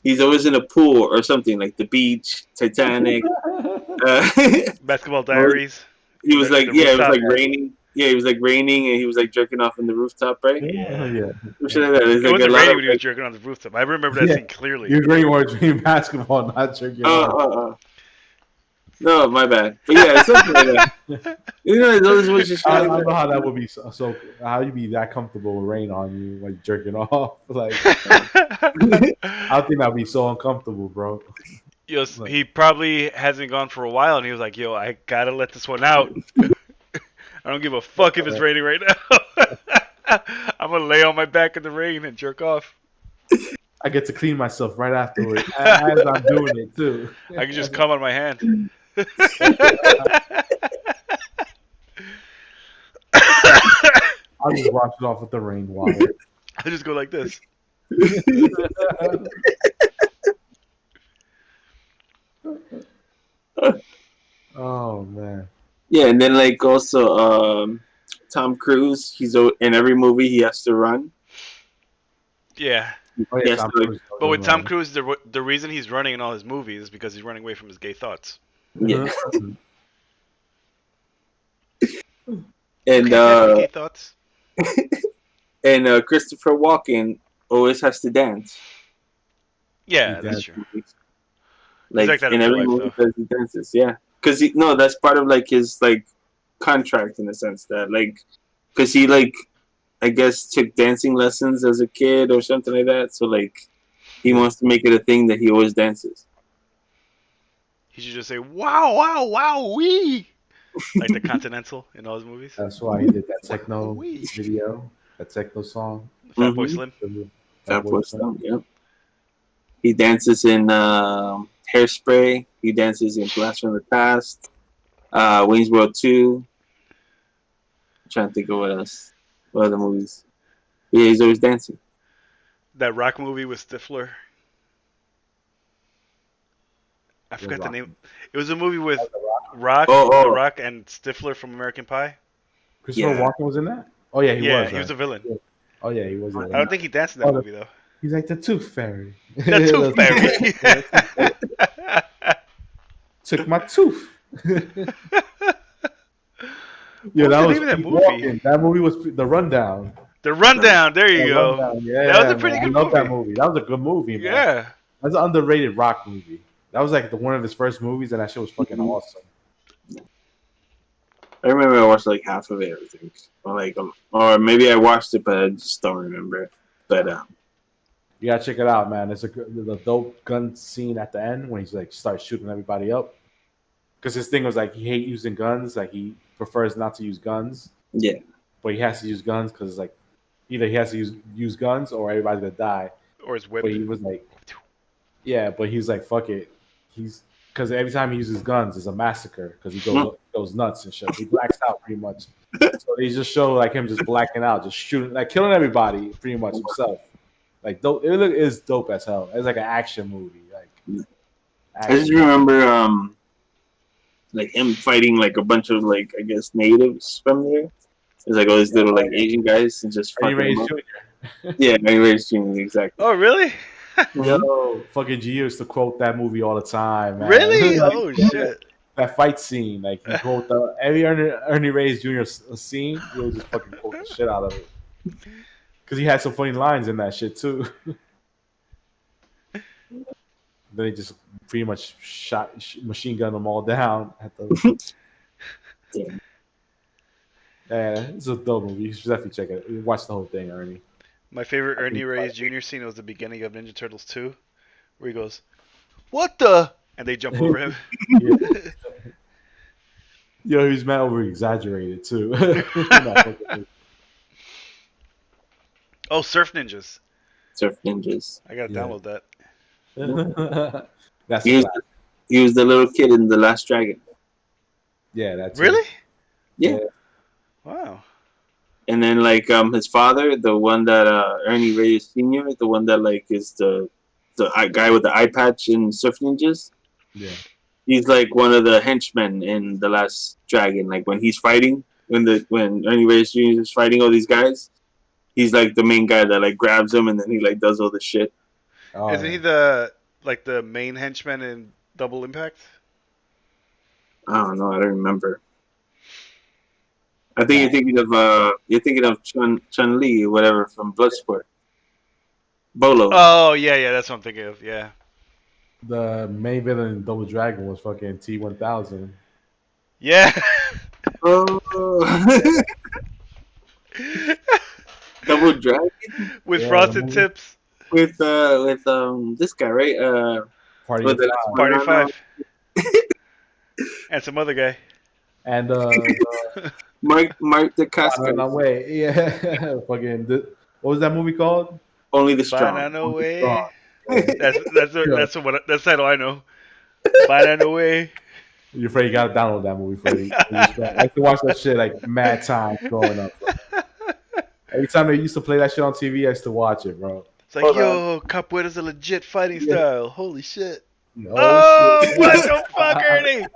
He's always in a pool or something, like the beach, Titanic. Basketball Diaries. He was like, The it was rooftop. like raining. Yeah, it was like raining, and he was like jerking off in the rooftop, right? Yeah. Or something like that. There's It like a wasn't lot raining of, when he was jerking on the rooftop. I remember that Yeah. scene clearly. You're great when dream basketball, not jerking off. No, my bad. But yeah, something like that. Those was just I don't know how that would be so how you be that comfortable with rain on you like jerking off. Like I think that'd be so uncomfortable, bro. Yes, he probably hasn't gone for a while, and he was like, "Yo, I gotta let this one out. I don't give a fuck if it's raining right now. I'm gonna lay on my back in the rain and jerk off." I get to clean myself right afterwards as I'm doing it too. I can just come on my hand. I'll just wash it off with the rainwater. I just go like this. Oh man. Yeah, and then like also Tom Cruise, in every movie he has to run. Yeah. Oh, yeah, Yes, Tom like- Cruise But with does Tom run. Cruise, the reason he's running in all his movies is because he's running away from his gay thoughts. Yeah, Mhm. and Gay thoughts. Christopher Walken always has to dance. Yeah, He that's does. true. Like, like that in in real every life, movie that he dances, yeah. Because that's part of like his like contract in a sense that like, because he like, I guess took dancing lessons as a kid or something like that. So like, he wants to make it a thing that he always dances. He should just say "Wow, wow, wow, wee," like the Continental in all his movies. That's why he did that techno Wee. video, that techno song. Fat Boy Mhm. Slim. Fat Boy Slim, yeah. He dances in Hairspray. He dances in Blast from the Past. Wayne's World 2. I'm trying to think of what else. What other movies? Yeah, he's always dancing. That rock movie with Stifler. I The forgot the Rock. name. It was a movie with Rock, Oh. The Rock, and Stifler from American Pie. Christopher Yeah. Walken was in that? Oh yeah, he yeah, was. he was a villain. Oh yeah, he was. I don't think he danced in that Oh, movie though. He's like the Tooth Fairy. The Tooth Fairy. Took my tooth. Yeah, What was that the was name of that Pete movie? Walken. That movie was The Rundown. The Rundown. There you The go. Rundown, yeah, That was a pretty man. good I love that movie. movie. That was a good movie, man. Yeah. That's an underrated rock movie. That was like one of his first movies, and that shit was fucking Mhm. awesome. I remember I watched like half of it, I think. Or maybe I watched it, but I just don't remember. But You gotta check it out, man. It's the dope gun scene at the end when he's like starts shooting everybody up. Because his thing was like he hate using guns, like he prefers not to use guns, yeah, but he has to use guns because like either he has to use guns or everybody's gonna die. Or his whip. But he was like, yeah, but he's like, fuck it. He's because every time he uses guns, it's a massacre because he goes nuts and shit. He blacks out pretty much. So they just show like him just blacking out, just shooting, like killing everybody pretty much himself. Like it is dope as hell. It's like an action movie. Like I just remember like him fighting like a bunch of like I guess natives from there. There's like all these little like Asian guys and just Eddie fucking Reyes them up. Jr. Yeah, Eddie Reyes Jr. Exactly. Oh, really? Yo, fucking G used to quote that movie all the time, man. Really? Like, Oh, shit. that fight scene, like he quote every Ernie Reyes Jr. Scene, he would just fucking quote the shit out of it. Because he had some funny lines in that shit too. Then he just pretty much machine gunned them all down at the. Damn. Yeah, it's a dope movie. You should definitely check it. Watch the whole thing, Ernie. My favorite Ernie Reyes Jr. scene was the beginning of Ninja Turtles 2, where he goes, "What the?" and they jump over him. Yeah. Yo, he's mad over exaggerated too. Oh, Surf Ninjas. Surf Ninjas. I gotta Yeah. download that. That's He was, he was the little kid in The Last Dragon. yeah, that's Really? Yeah. Yeah. Wow. And then like his father, the one that Ernie Reyes Sr., the one that like is the guy with the eye patch in Surf Ninjas. Yeah. He's like one of the henchmen in The Last Dragon. Like when he's fighting, when Ernie Reyes Jr. is fighting all these guys, he's like the main guy that like grabs them and then he like does all the shit. Oh, Isn't he the main henchman in Double Impact? I don't know. I don't remember. I think you're thinking of Chun Li or whatever from Bloodsport. Bolo. Oh, yeah, that's what I'm thinking of. Yeah. the main villain in Double Dragon was fucking T-1000. Yeah. Oh. Double Dragon With Yeah, frosted movie. tips. with this guy, right? Party With of the- Five. Party no. 5. And some other guy. And Mark on DeCascos. my way, yeah, fucking. What was that movie called? Only the strong. Banana way. Strong. That's the title I know. Banana way. You're afraid you gotta download that movie, Freddie. I used to watch that shit like mad times growing up. Bro. Every time they used to play that shit on TV, I used to watch it, bro. It's like, yo, Capoeira's a legit fighting Yeah. style. Holy shit. No Oh, shit. what the fuck, Ernie?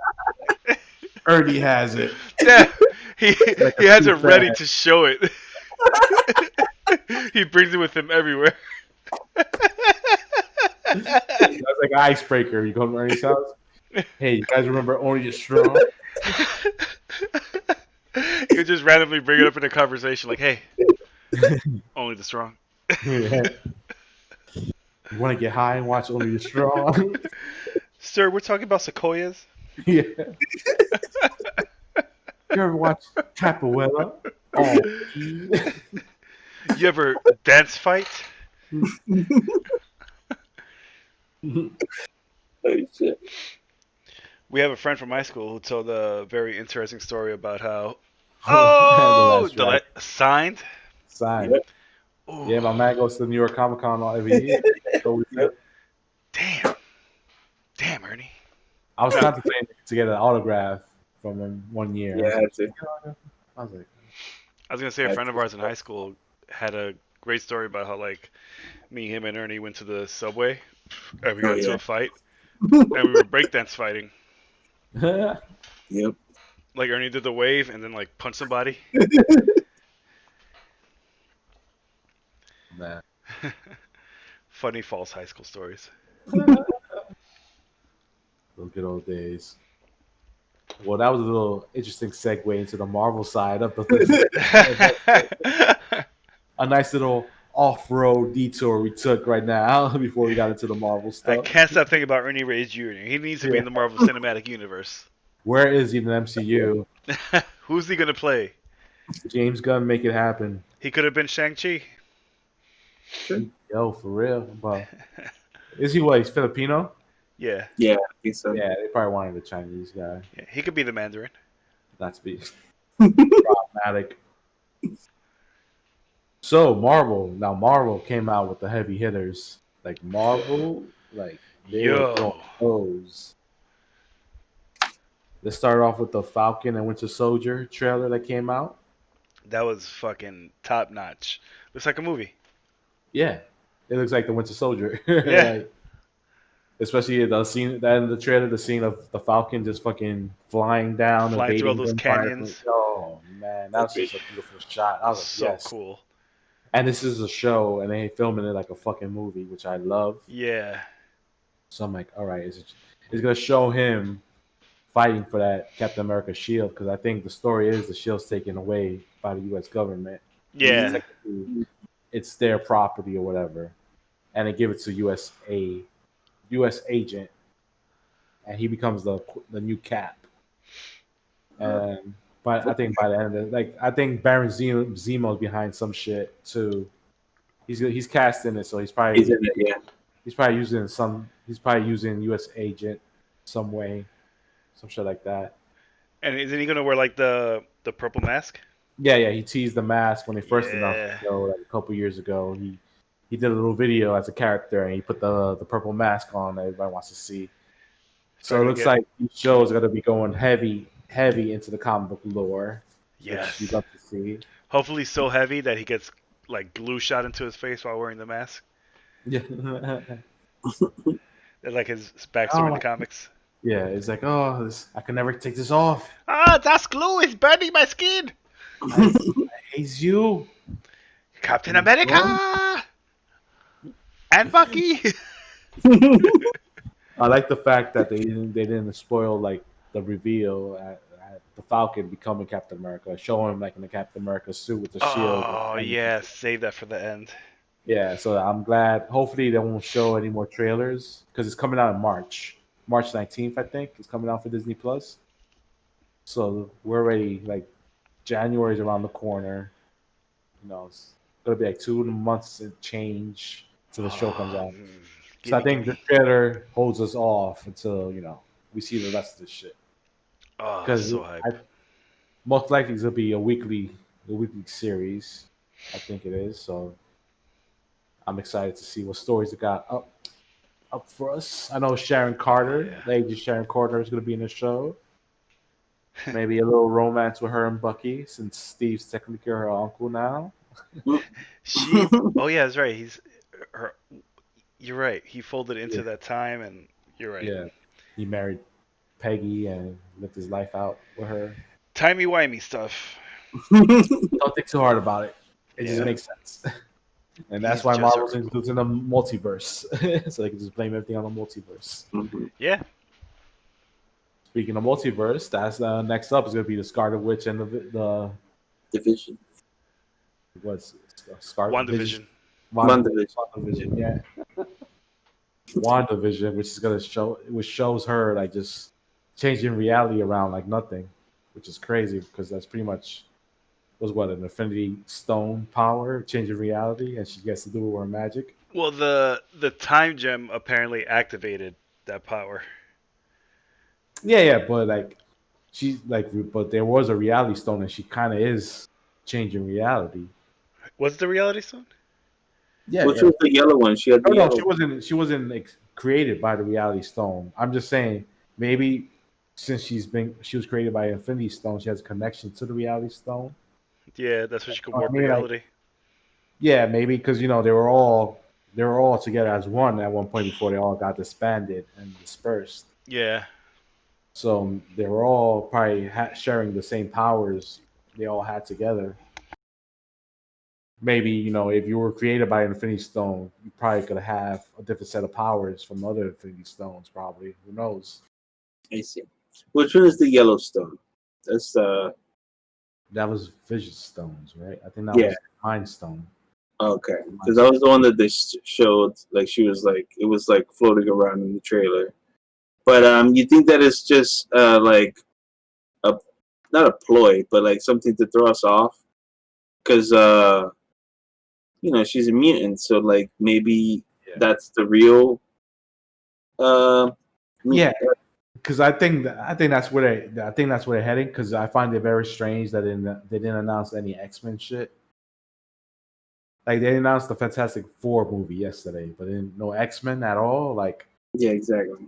Ernie has it. Yeah, he Like a he has true it ready fan. to show it. He brings it with him everywhere. That's like an icebreaker. You go to Ernie's house. Hey, you guys remember Only the Strong? He would just randomly bring it up in a conversation, like, "Hey, only the strong." Yeah. You want to get high and watch Only the Strong? Sir, we're talking about sequoias. Yeah. You ever watch Capoeira? Oh. You ever dance fight? Oh, shit. We have a friend from high school who told a very interesting story about how signed. Signed. Yep. Ooh, Yeah, my man goes to the New York Comic Con every year. So damn, Ernie. I was contemplating to get an autograph from him one year. Yeah, I had to. I was like, I was gonna say a friend of ours in high school had a great story about how like me, him, and Ernie went to the subway and we got into a fight and we were breakdance fighting. Yep. Like Ernie did the wave and then like punched somebody. man. Funny false high school stories. Those good old days. Well, that was a little interesting segue into the Marvel side of the a nice little off-road detour we took right now before we got into the Marvel I stuff. can't stop thinking about Ernie Reyes Jr. He needs to be in the Marvel Cinematic Universe. Where is he in the MCU? Who's he gonna play? James Gunn, make it happen. He could have been Shang-Chi. Yo, for real. But is he what? He's Filipino? Yeah. Yeah, I think so. Yeah, they probably wanted a Chinese guy. Yeah, he could be the Mandarin. Not to be problematic. So Marvel came out with the heavy hitters. Like Marvel, like they were throwing those. Let's start off with the Falcon and Winter Soldier trailer that came out. That was fucking top notch. Looks like a movie. Yeah, it looks like the Winter Soldier. Yeah. Like, especially the scene, that in the trailer, the scene of the Falcon just fucking flying down, Flying through all evading those them, canyons. Oh man, that was just a beautiful shot. I was like, So yes. cool. And this is a show, and they filming it like a fucking movie, which I love. Yeah. So I'm like, all right, it's gonna show him fighting for that Captain America shield, because I think the story is the shield's taken away by the U.S. government. Yeah. It's their property or whatever, and they give it to U.S. agent, and he becomes the new Cap. And but I think by the end of it, I think Baron Zemo's behind some shit too. He's casting it, so he's probably He's in it, yeah. He's probably using U.S. agent some way, some shit like that. And isn't he gonna wear like the purple mask? Yeah. He teased the mask when they first announced Yeah. the show like a couple years ago. He did a little video as a character, and he put the purple mask on that everybody wants to see. So it looks like these shows are gonna be going heavy into the comic book lore. Yes. Which you'd love to see. Hopefully so heavy that he gets like glue shot into his face while wearing the mask. Yeah. Like his backstory in the comics. Yeah, it's like, oh, I can never take this off. Ah, that's glue. It's burning my skin. I hate you. Captain America and Bucky. I like the fact that they didn't spoil like the reveal at the Falcon becoming Captain America, show him like in the Captain America suit with the shield. Oh yeah, save that for the end. Yeah, so I'm glad. Hopefully they won't show any more trailers because it's coming out in March 19th, I think. It's coming out for Disney Plus. So we're already like January's around the corner. You know, it's gonna be like 2 months and change till the show comes out. So I think the trailer holds us off until we see the rest of this shit. Oh, Because so hype. most likely it's gonna be a weekly series. I think it is. So I'm excited to see what stories they got up for us. I know Sharon Carter, yeah. Lady Sharon Carter, is going to be in the show. Maybe a little romance with her and Bucky, since Steve's technically her uncle now. She. Oh yeah, that's right. He's her. You're right. He folded into Yeah. that time, and you're right. Yeah, he married Peggy and lived his life out with her. Timey wimey stuff. Don't think too hard about it. It just Yeah. makes sense. And that's He's why just her Marvel's uncle. introducing the multiverse. So they can just blame everything on the multiverse. Mhm. Yeah. Speaking of multiverse, that's next up is going to be the Scarlet Witch and the Division. what's Scarlet WandaVision. WandaVision. WandaVision, yeah. WandaVision, which is going to which shows her like just changing reality around like nothing, which is crazy because that's pretty much was what an Infinity Stone power, changing reality, and she gets to do it with her magic. Well, the time gem apparently activated that power. Yeah, but like she's like, but there was a reality stone, and she kind of is changing reality. What's the reality stone? Yeah, Which yeah. was the yellow one? She had the No, yellow. she wasn't. She wasn't like, created by the reality stone. I'm just saying maybe since she was created by Infinity Stone, she has a connection to the reality stone. Yeah, that's what she could I warp mean, like, reality. yeah, maybe because they were all together as one at one point before they all got disbanded and dispersed. Yeah. So they were all probably sharing the same powers they all had together. Maybe if you were created by an Infinity Stone, you probably could have a different set of powers from other Infinity Stones. Probably, who knows? I see. Which one is the yellow stone? That's That was Vision Stones, right? I think that Yeah. was Mind Stone. okay. Because that was the one that they showed. Like she was like it was like floating around in the trailer. But you think that it's just like a not a ploy, but like something to throw us off? Because she's a mutant, so like maybe Yeah. that's the real. Yeah, because I think that's where they're heading. Because I find it very strange that they didn't announce any X-Men shit. Like they announced the Fantastic Four movie yesterday, but then no X-Men at all. Like Yeah, exactly.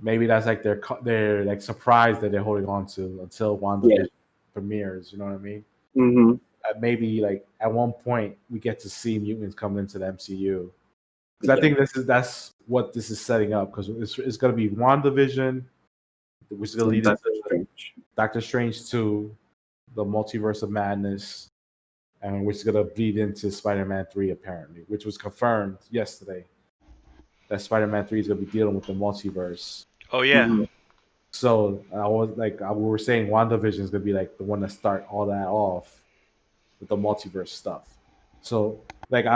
maybe that's like they're like surprised that they're holding on to until WandaVision premieres. You know what I mean? Mm-hmm. Maybe like at one point we get to see mutants coming into the MCU. Because I Yeah. think that's what this is setting up. Because it's going to be WandaVision, which is going to lead Doctor into Strange. Doctor Strange 2, the Multiverse of Madness, and which is going to lead into Spider-Man 3 apparently, which was confirmed yesterday. That Spider-Man 3 is going to be dealing with the multiverse. Oh yeah. Mhm. So we were saying WandaVision is going to be like the one to start all that off with the multiverse stuff. So like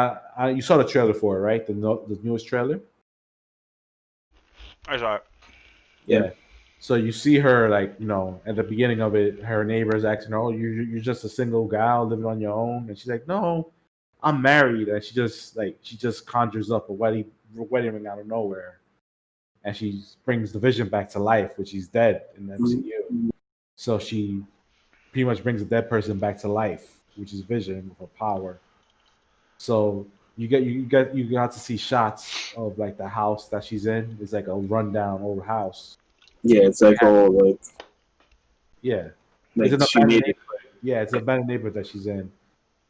you saw the trailer for it, right? The newest trailer. I saw it. Yeah. So you see her like at the beginning of it, her neighbor's asking her, "Oh, you're just a single gal living on your own," and she's like, "No, I'm married," and she just conjures up a wedding ring out of nowhere, and she brings the Vision back to life, which he's dead in the MCU. So she pretty much brings a dead person back to life, which is Vision with her power. So you got to see shots of like the house that she's in. It's like a rundown old house. Yeah, it's like all like Yeah, like it's an she abandoned made it. neighborhood. Yeah, it's an abandoned neighborhood that she's in,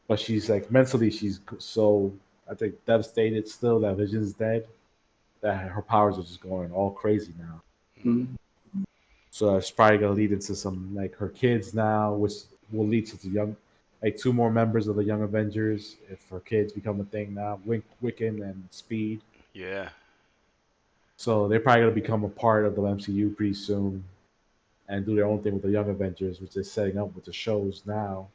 but she's like mentally she's so I think devastated still that Vision's dead that her powers are just going all crazy now. Mhm. So it's probably gonna lead into some like her kids now, which will lead to two more members of the Young Avengers if her kids become a thing now. Wiccan and Speed. Yeah. So they're probably gonna become a part of the MCU pretty soon and do their own thing with the Young Avengers, which they're setting up with the shows now.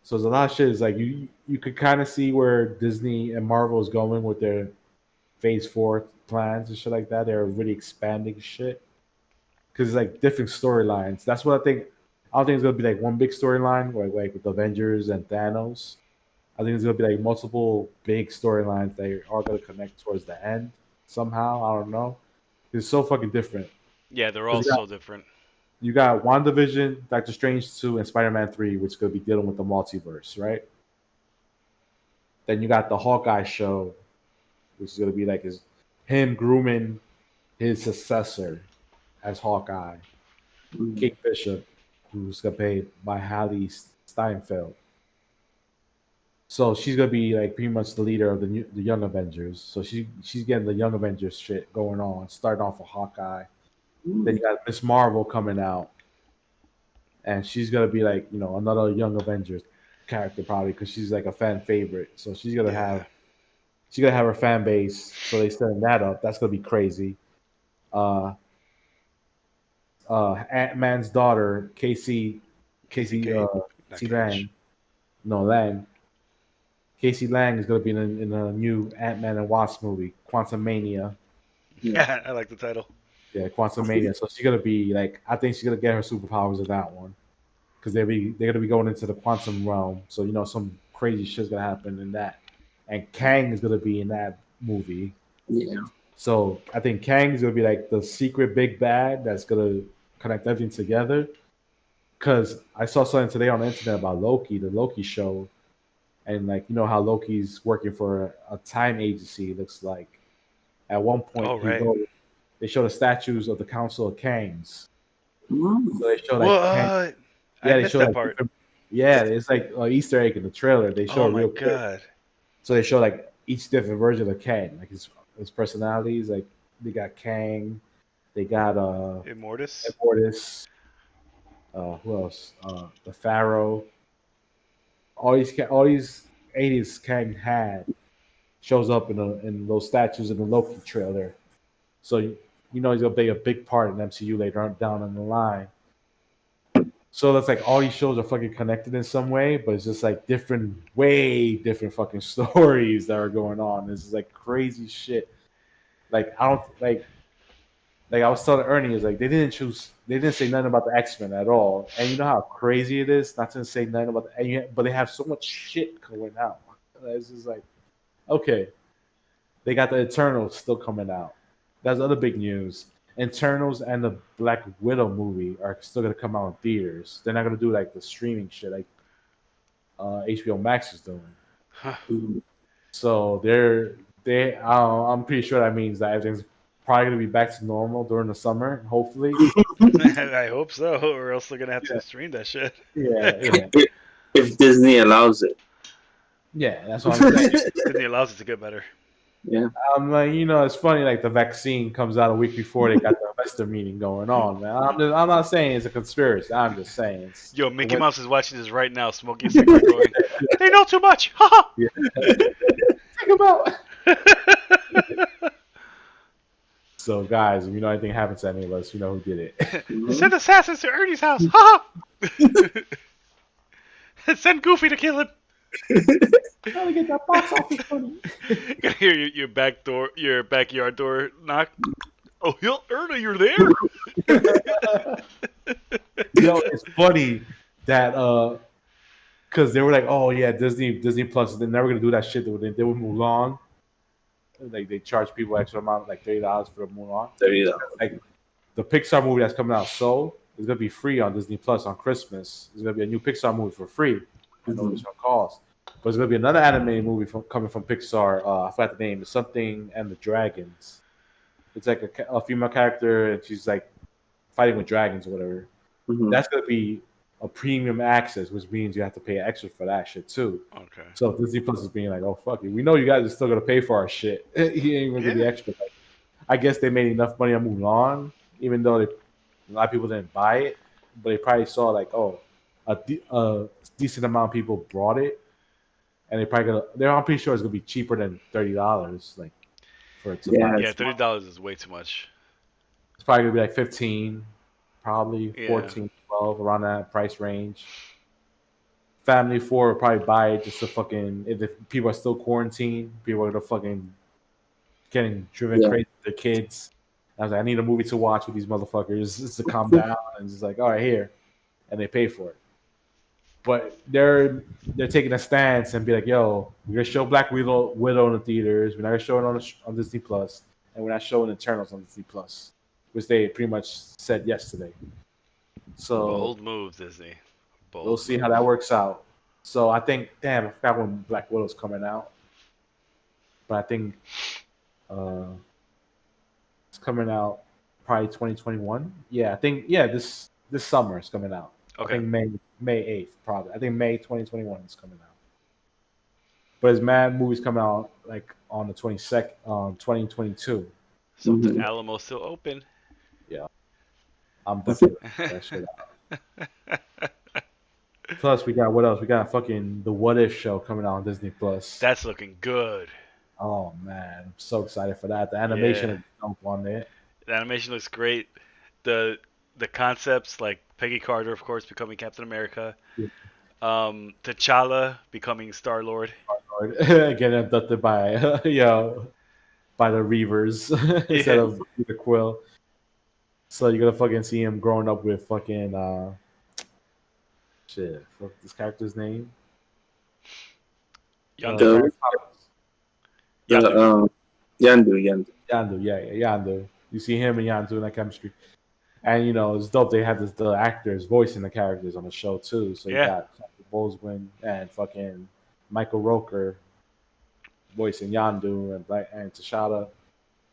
So there's a lot of shit. It's like you could kind of see where Disney and Marvel is going with their Phase 4 plans and shit like that. They're really expanding shit because it's like different storylines. That's what I think. I don't think it's gonna be like one big storyline like with Avengers and Thanos. I think it's gonna be like multiple big storylines that are gonna connect towards the end somehow. I don't know. It's so fucking different. Yeah, they're all so different. You got WandaVision, Doctor Strange 2, and Spider-Man 3, which could be dealing with the multiverse, right? Then you got the Hawkeye show, which is gonna be like him grooming his successor as Hawkeye, Kate Bishop, who's gonna played by Hallie Steinfeld. So she's gonna be like pretty much the leader of the Young Avengers. So she's getting the Young Avengers shit going on, starting off with Hawkeye. Then you got Miss Marvel coming out, and she's gonna be like another Young Avengers character probably because she's like a fan favorite. So she's gonna have her fan base. So they setting that up. That's gonna be crazy. Ant-Man's daughter, Casey Lang. No, Lang. Casey Lang is going to be in a new Ant-Man and Wasp movie, Quantumania. Yeah, I like the title. Yeah, Quantumania. So she's going to be like, I think she's going to get her superpowers in that one. Because they're going to be going into the quantum realm. So, some crazy shit's going to happen in that. And Kang is going to be in that movie. Yeah. So I think Kang is going to be like the secret big bad that's going to connect everything together. Because I saw something today on the internet about Loki, the Loki show. And like how Loki's working for a time agency, it looks like. At one point, they show the statues of the Council of Kangs. So they show like I missed that part. It's like an Easter egg in the trailer. They show real quick. So they show like each different version of Kang, like his personalities. Like they got Kang, they got Immortus. Who else? The Pharaoh. All these 80s Kang had shows up in those statues in the Loki trailer. So he's gonna play a big part in MCU later on down the line. So that's like all these shows are fucking connected in some way, but it's just like way different fucking stories that are going on. This is like crazy shit. Like I don't like I was telling Ernie, is like they didn't say nothing about the X-Men at all. And you know how crazy it is not to say nothing about but they have so much shit going out. It's just like, okay. They got the Eternals still coming out. That's other big news. Eternals and the Black Widow movie are still gonna come out in theaters. They're not gonna do like the streaming shit like HBO Max is doing. Huh. So I'm pretty sure that means that everything's probably gonna be back to normal during the summer, hopefully. I hope so, or else they're gonna have to stream that shit. Yeah. If Disney allows it. Yeah, that's what I'm saying. Disney allows it to get better. Yeah. I'm like, it's funny. Like the vaccine comes out a week before they got the investor meeting going on, man. I'm not saying it's a conspiracy. I'm just saying. Yo, Mickey Mouse is watching this right now, smoking a cigarette, going, "They know too much." Ha yeah. Think about. So, guys, if you know anything happens to any of us, you know who did it. Send assassins to Ernie's house. Ha ha. Send Goofy to kill him. Trying to get that box office money. You can hear your backyard door knock. Oh, Ernie, you're there. It's funny that because they were like, oh yeah, Disney Plus, they're never gonna do that shit. They would Mulan. Like they charge people extra amount, like $30 for Mulan. $30. Like the Pixar movie that's coming out, Soul, is gonna be free on Disney Plus on Christmas. It's gonna be a new Pixar movie for free. I know it's gonna cost. But there's going to be another anime movie coming from Pixar. I forgot the name. It's something and the Dragons. It's like a female character, and she's like fighting with dragons or whatever. Mm-hmm. That's going to be a premium access, which means you have to pay extra for that shit too. Okay. So Disney Plus is being like, oh, fuck it. We know you guys are still going to pay for our shit. He ain't going to be extra. Like, I guess they made enough money on Mulan, even though a lot of people didn't buy it. But they probably saw like, a decent amount of people brought it. And I'm pretty sure it's gonna be cheaper than $30, like for it to buy. Yeah, $30 is way too much. It's probably gonna be like 15, probably 14, 12, around that price range. Family 4 will probably buy it just to fucking if people are still quarantined, people are gonna fucking getting driven crazy with their kids. I was like, I need a movie to watch with these motherfuckers just to calm down and just like, all right, here, and they pay for it. But they're taking a stance and be like, yo, we're gonna show Black Widow in the theaters. We're not gonna show it on Disney Plus, and we're not showing Eternals on Disney Plus, which they pretty much said yesterday. So bold move, Disney. We'll see how that works out. So I think, damn, I forgot when Black Widow's coming out. but I think it's coming out probably 2021. Yeah, I think this summer it's coming out. I Okay. think May 8th probably. I think May 2021 is coming out. But his Mad movie's coming out like on the 22nd, 2022. So the Mhm. Alamo's still open. Yeah, I'm definitely that shit out. Plus, we got what else? We got fucking the What If show coming out on Disney Plus. That's looking good. Oh man, I'm so excited for that. The animation Yeah. is dope on it. The animation looks great. The the concepts like Peggy Carter, of course, becoming Captain America. Yeah. T'Challa becoming Star Lord. Getting abducted by by the Reavers instead Yeah. of the Quill. So you're gonna fucking see him growing up with fucking shit. Fuck this character's name. Yondu. The- Yondu. Yandu. Yandu, Yandu. You see him and Yandu in that chemistry. And it's dope. They have the actors voicing the characters on the show too. So you Yeah. got Boswin and fucking Michael Roker voicing Yandu and T'Challa,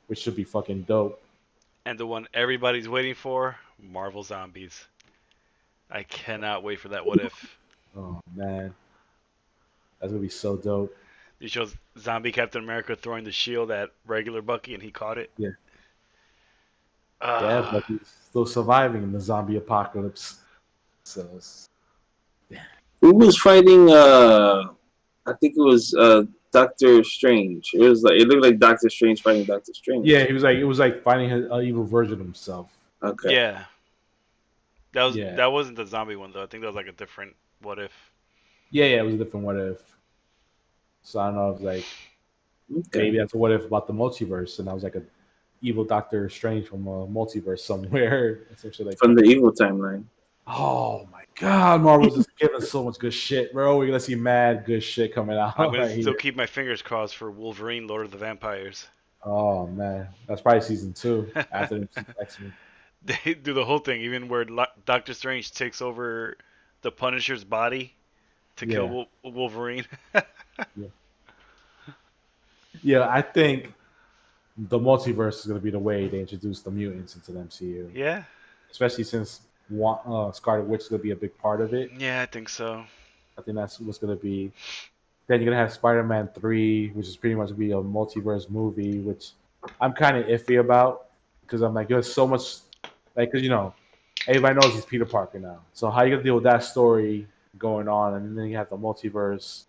which should be fucking dope. And the one everybody's waiting for, Marvel Zombies. I cannot wait for that What If. Oh man, that's gonna be so dope. It shows zombie Captain America throwing the shield at regular Bucky and he caught it. Yeah. Yeah, but he's still surviving in the zombie apocalypse. So Who was fighting? I think it was Doctor Strange. It looked like Doctor Strange fighting Doctor Strange. yeah, it was like finding an evil version of himself. Okay. Yeah. That Yeah. wasn't the zombie one though. I think that was like a different What If. Yeah, it was a different what if. So I don't know if like Okay. maybe that's a what if about the multiverse, and I was like a evil Doctor Strange from a multiverse somewhere. Essentially, like, From the evil timeline. oh my god, Marvel's just giving us so much good shit, bro. We're gonna see mad good shit coming out. I'm gonna right still here. keep my fingers crossed for Wolverine, Lord of the Vampires. Oh man, that's probably season 2 after the X-Men. They do the whole thing, even where Doctor Strange takes over the Punisher's body to kill Wolverine. Yeah, I think the multiverse is gonna be the way they introduce the mutants into the MCU, Yeah, especially since Scarlet Witch is gonna be a big part of it. yeah, I think so. I think that's what's gonna be. Then you're gonna have Spider-Man 3, which is pretty much gonna be a multiverse movie, which I'm kind of iffy about because I'm like, there's so much, like, because everybody knows he's Peter Parker now. So how you gonna deal with that story going on, and then you have the multiverse,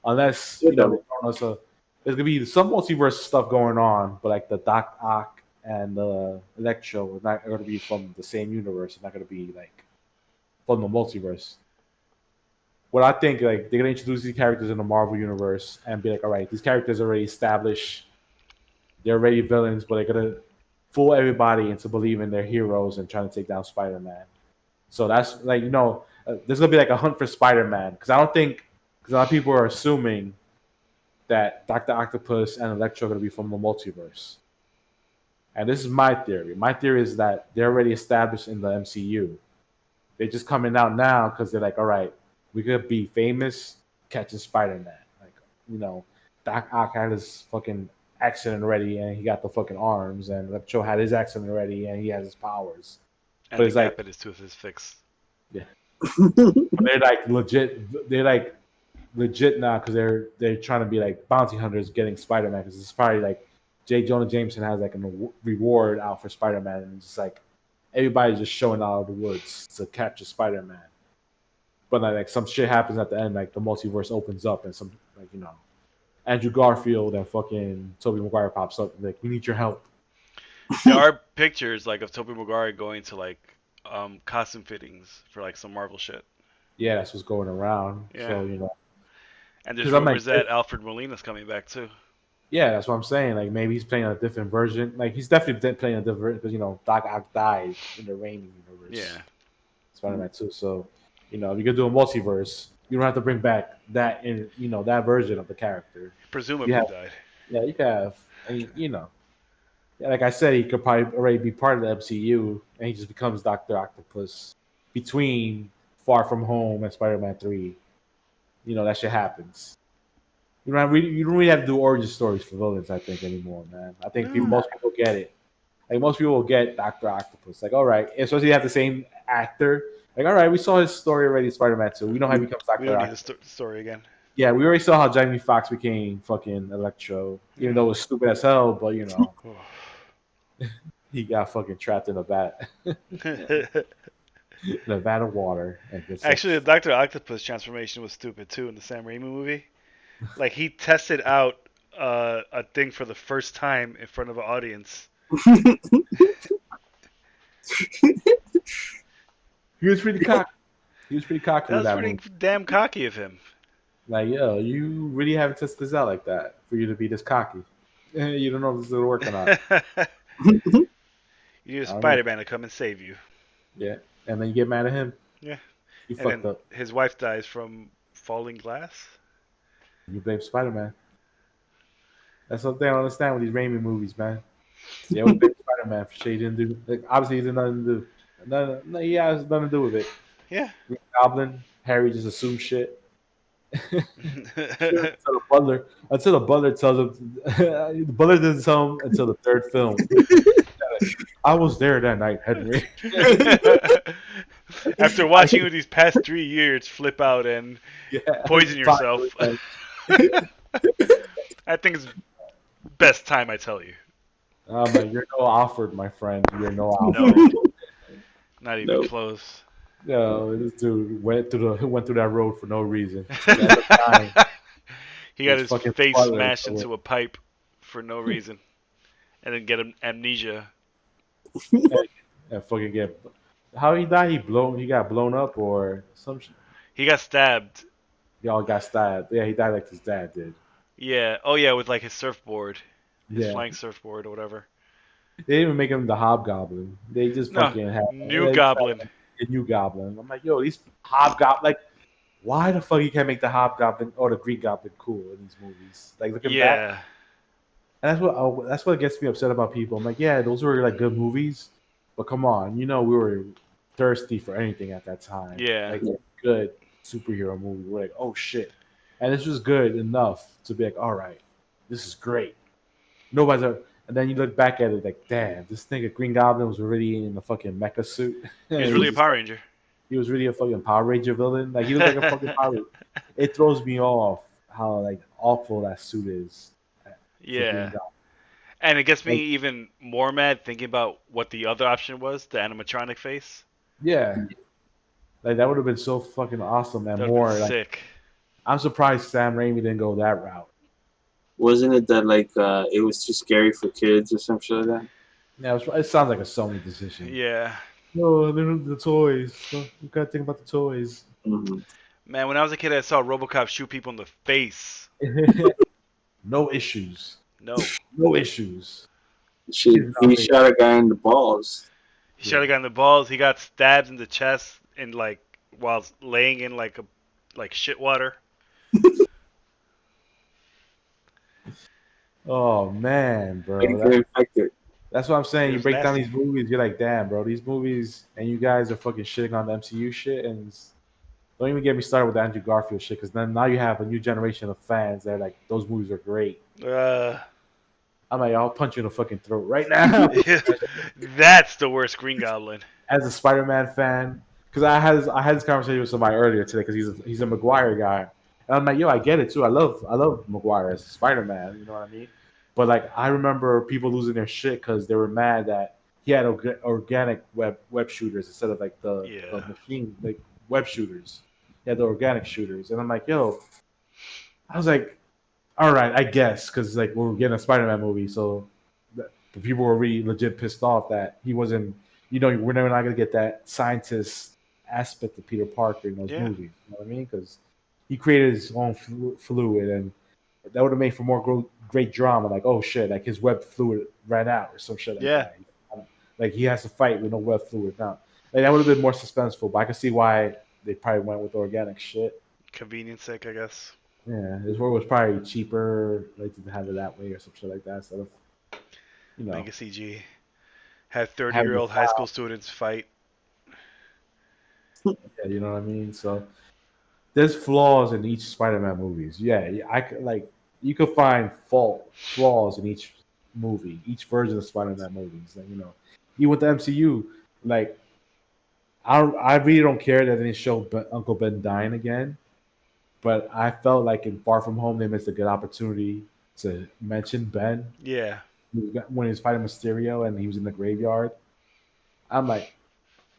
unless they don't know, so there's gonna be some multiverse stuff going on, but like the Doc Ock and the Electro are not gonna be from the same universe. It's not gonna be like from the multiverse. What I think, like, they're gonna introduce these characters in the Marvel universe and be like, all right, these characters are already established, they're already villains, but they're gonna fool everybody into believing they're heroes and trying to take down Spider-Man. So that's like, there's gonna be like a hunt for Spider-Man because a lot of people are assuming that Dr. Octopus and Electro are gonna be from the multiverse. And this is my theory. My theory is that they're already established in the MCU. They're just coming out now because they're like, all right, we could be famous catching Spider-Man. Like, Doc Ock had his fucking accident already and he got the fucking arms, and Electro had his accident already and he has his powers. And But the it's like- gap in his tooth is fixed. They're like legit. They're like legit now because they're trying to be like bounty hunters getting Spider-Man, because it's probably like J. Jonah Jameson has like a reward out for Spider-Man, and it's just like everybody's just showing out of the woods to capture Spider-Man. But like some shit happens at the end, like the multiverse opens up and some Andrew Garfield and fucking Tobey Maguire pops up and like, we need your help. There are pictures like of Tobey Maguire going to like costume fittings for like some Marvel shit. Yeah, that's what's going around. Yeah. So And there's 'Cause I'm like, rumors that Alfred Molina's coming back too. yeah, that's what I'm saying. Like maybe he's playing a different version. Like he's definitely playing a different, because Doc Ock died in the Raimi universe. Yeah. Spider-Man 2. So if you're gonna do a multiverse, you don't have to bring back that that version of the character. Presumably Yeah. died. Yeah, you can have, and yeah, like I said, he could probably already be part of the MCU, and he just becomes Dr. Octopus between Far From Home and Spider-Man 3. That shit happens. you don't really have to do origin stories for villains, I think, anymore, man. I think No. most people get it. Like most people will get Doctor Octopus. Like, all right, especially you have the same actor. Like, all right, we saw his story already in Spider-Man 2. We know how he becomes We Doctor don't need Octopus. the story again. Yeah, we already saw how Jamie Foxx became fucking Electro, even though it was stupid as hell. But he got fucking trapped in a vat, in a vat of water, and gets like, Actually, the Doctor Octopus transformation was stupid too in the Sam Raimi movie. Like he tested out a thing for the first time in front of an audience. he was pretty cocky. He was pretty cocky That with was that pretty movie. damn cocky of him. Like, yo, you really haven't tested this out like that for you to be this cocky. You don't know if this is gonna work or not. You need a I don't know. Spider-Man to come and save you. Yeah, and then you get mad at him. Yeah. You And fucked then up. his wife dies from falling glass. You blame Spider-Man. That's something I don't understand with these Raimi movies, man. Yeah, we blame Spider-Man for shit he didn't do. Like, obviously, he did nothing to do. No, he has nothing to do with it. Yeah. Green Goblin, Harry just assumed shit. Until the butler tells him, the butler doesn't tell him until the third film. I was there that night, Henry. After watching you these past 3 years flip out and poison yourself, I think it's best time I tell you. Man, you're no Alfred, my friend. You're no Alfred. No, not even Nope. close. No, this dude went through that road for no reason. He got His his fucking face father smashed told into a pipe for no reason, and then get him amnesia. And fucking get how he died. He got blown up or some shit. He got stabbed. Y'all got stabbed. Yeah, he died like his dad did. Yeah. Oh yeah, with like his surfboard, his Yeah, flying surfboard or whatever. they didn't even make him the Hobgoblin. They just No, fucking had New Goblin. a new Goblin. I'm like, yo, these Hobgoblin. Like, why the fuck you can't make the Hobgoblin or the Green Goblin cool in these movies? Like, looking back, Yeah. and that's what gets me upset about people. I'm like, yeah, those were like good movies, but come on, we were thirsty for anything at that time. Yeah. Like good superhero movie. We're like, oh shit, and this was good enough to be like, all right, this is great. Nobody's ever. And then you look back at it like, damn, this nigga Green Goblin was already in a fucking mecha suit. He was really a Power Ranger. He was really a fucking Power Ranger villain. Like he looked like a fucking Power Ranger. It throws me off how like awful that suit is. Yeah. And it gets me even more mad thinking about what the other option was, the animatronic face. Yeah. Like that would have been so fucking awesome and That more would be like sick. I'm surprised Sam Raimi didn't go that route. Wasn't it that like it was too scary for kids or some shit like that? Yeah, it sounds like a Sony decision. Yeah. No, they're the toys. You gotta think about the toys. Mm-hmm. Man, when I was a kid, I saw RoboCop shoot people in the face. No issues. No. No issues. He shot a guy in the balls. He shot a guy in the balls. He got stabbed in the chest and like while laying in like shit water. Oh man, bro. He got infected. That's what I'm saying. It You was break down nasty. these movies, you're like, damn, bro, these movies, and you guys are fucking shitting on the MCU shit, and don't even get me started with the Andrew Garfield shit, because then now you have a new generation of fans that are like, those movies are great. I'm like, I'll punch you in the fucking throat right now. That's the worst Green Goblin. As a Spider-Man fan, because I had this conversation with somebody earlier today, because he's a Maguire guy, and I'm like, yo, I get it too. I love Maguire as Spider-Man. You know what I mean? But like, I remember people losing their shit because they were mad that he had organic web shooters instead of like the machine like web shooters. He had the organic shooters, and I'm like, yo, I was like, all right, I guess, because like we're getting a Spider-Man movie, so the people were really legit pissed off that he wasn't. We're never not gonna get that scientist aspect of Peter Parker in those movies. You know what I mean? Because he created his own fluid, and that would have made for more great drama. Like, oh shit, like his web fluid ran out or some shit like that. Like he has to fight with no web fluid now. Like that would have been more suspenseful. But I can see why they probably went with organic shit. Convenience sake, I guess. Yeah, this world was probably cheaper, like to have it that way or some shit like that instead of, Make a CG. Have 30-year-old high school students fight. Yeah, you know what I mean. So, there's flaws in each Spider-Man movies. Yeah, I could like you could find flaws in each movie, each version of Spider-Man movies. Like, even with the MCU, like I really don't care that they didn't show Uncle Ben dying again. But I felt like in Far From Home they missed a good opportunity to mention Ben Yeah. when he was fighting Mysterio and he was in the graveyard. I'm like,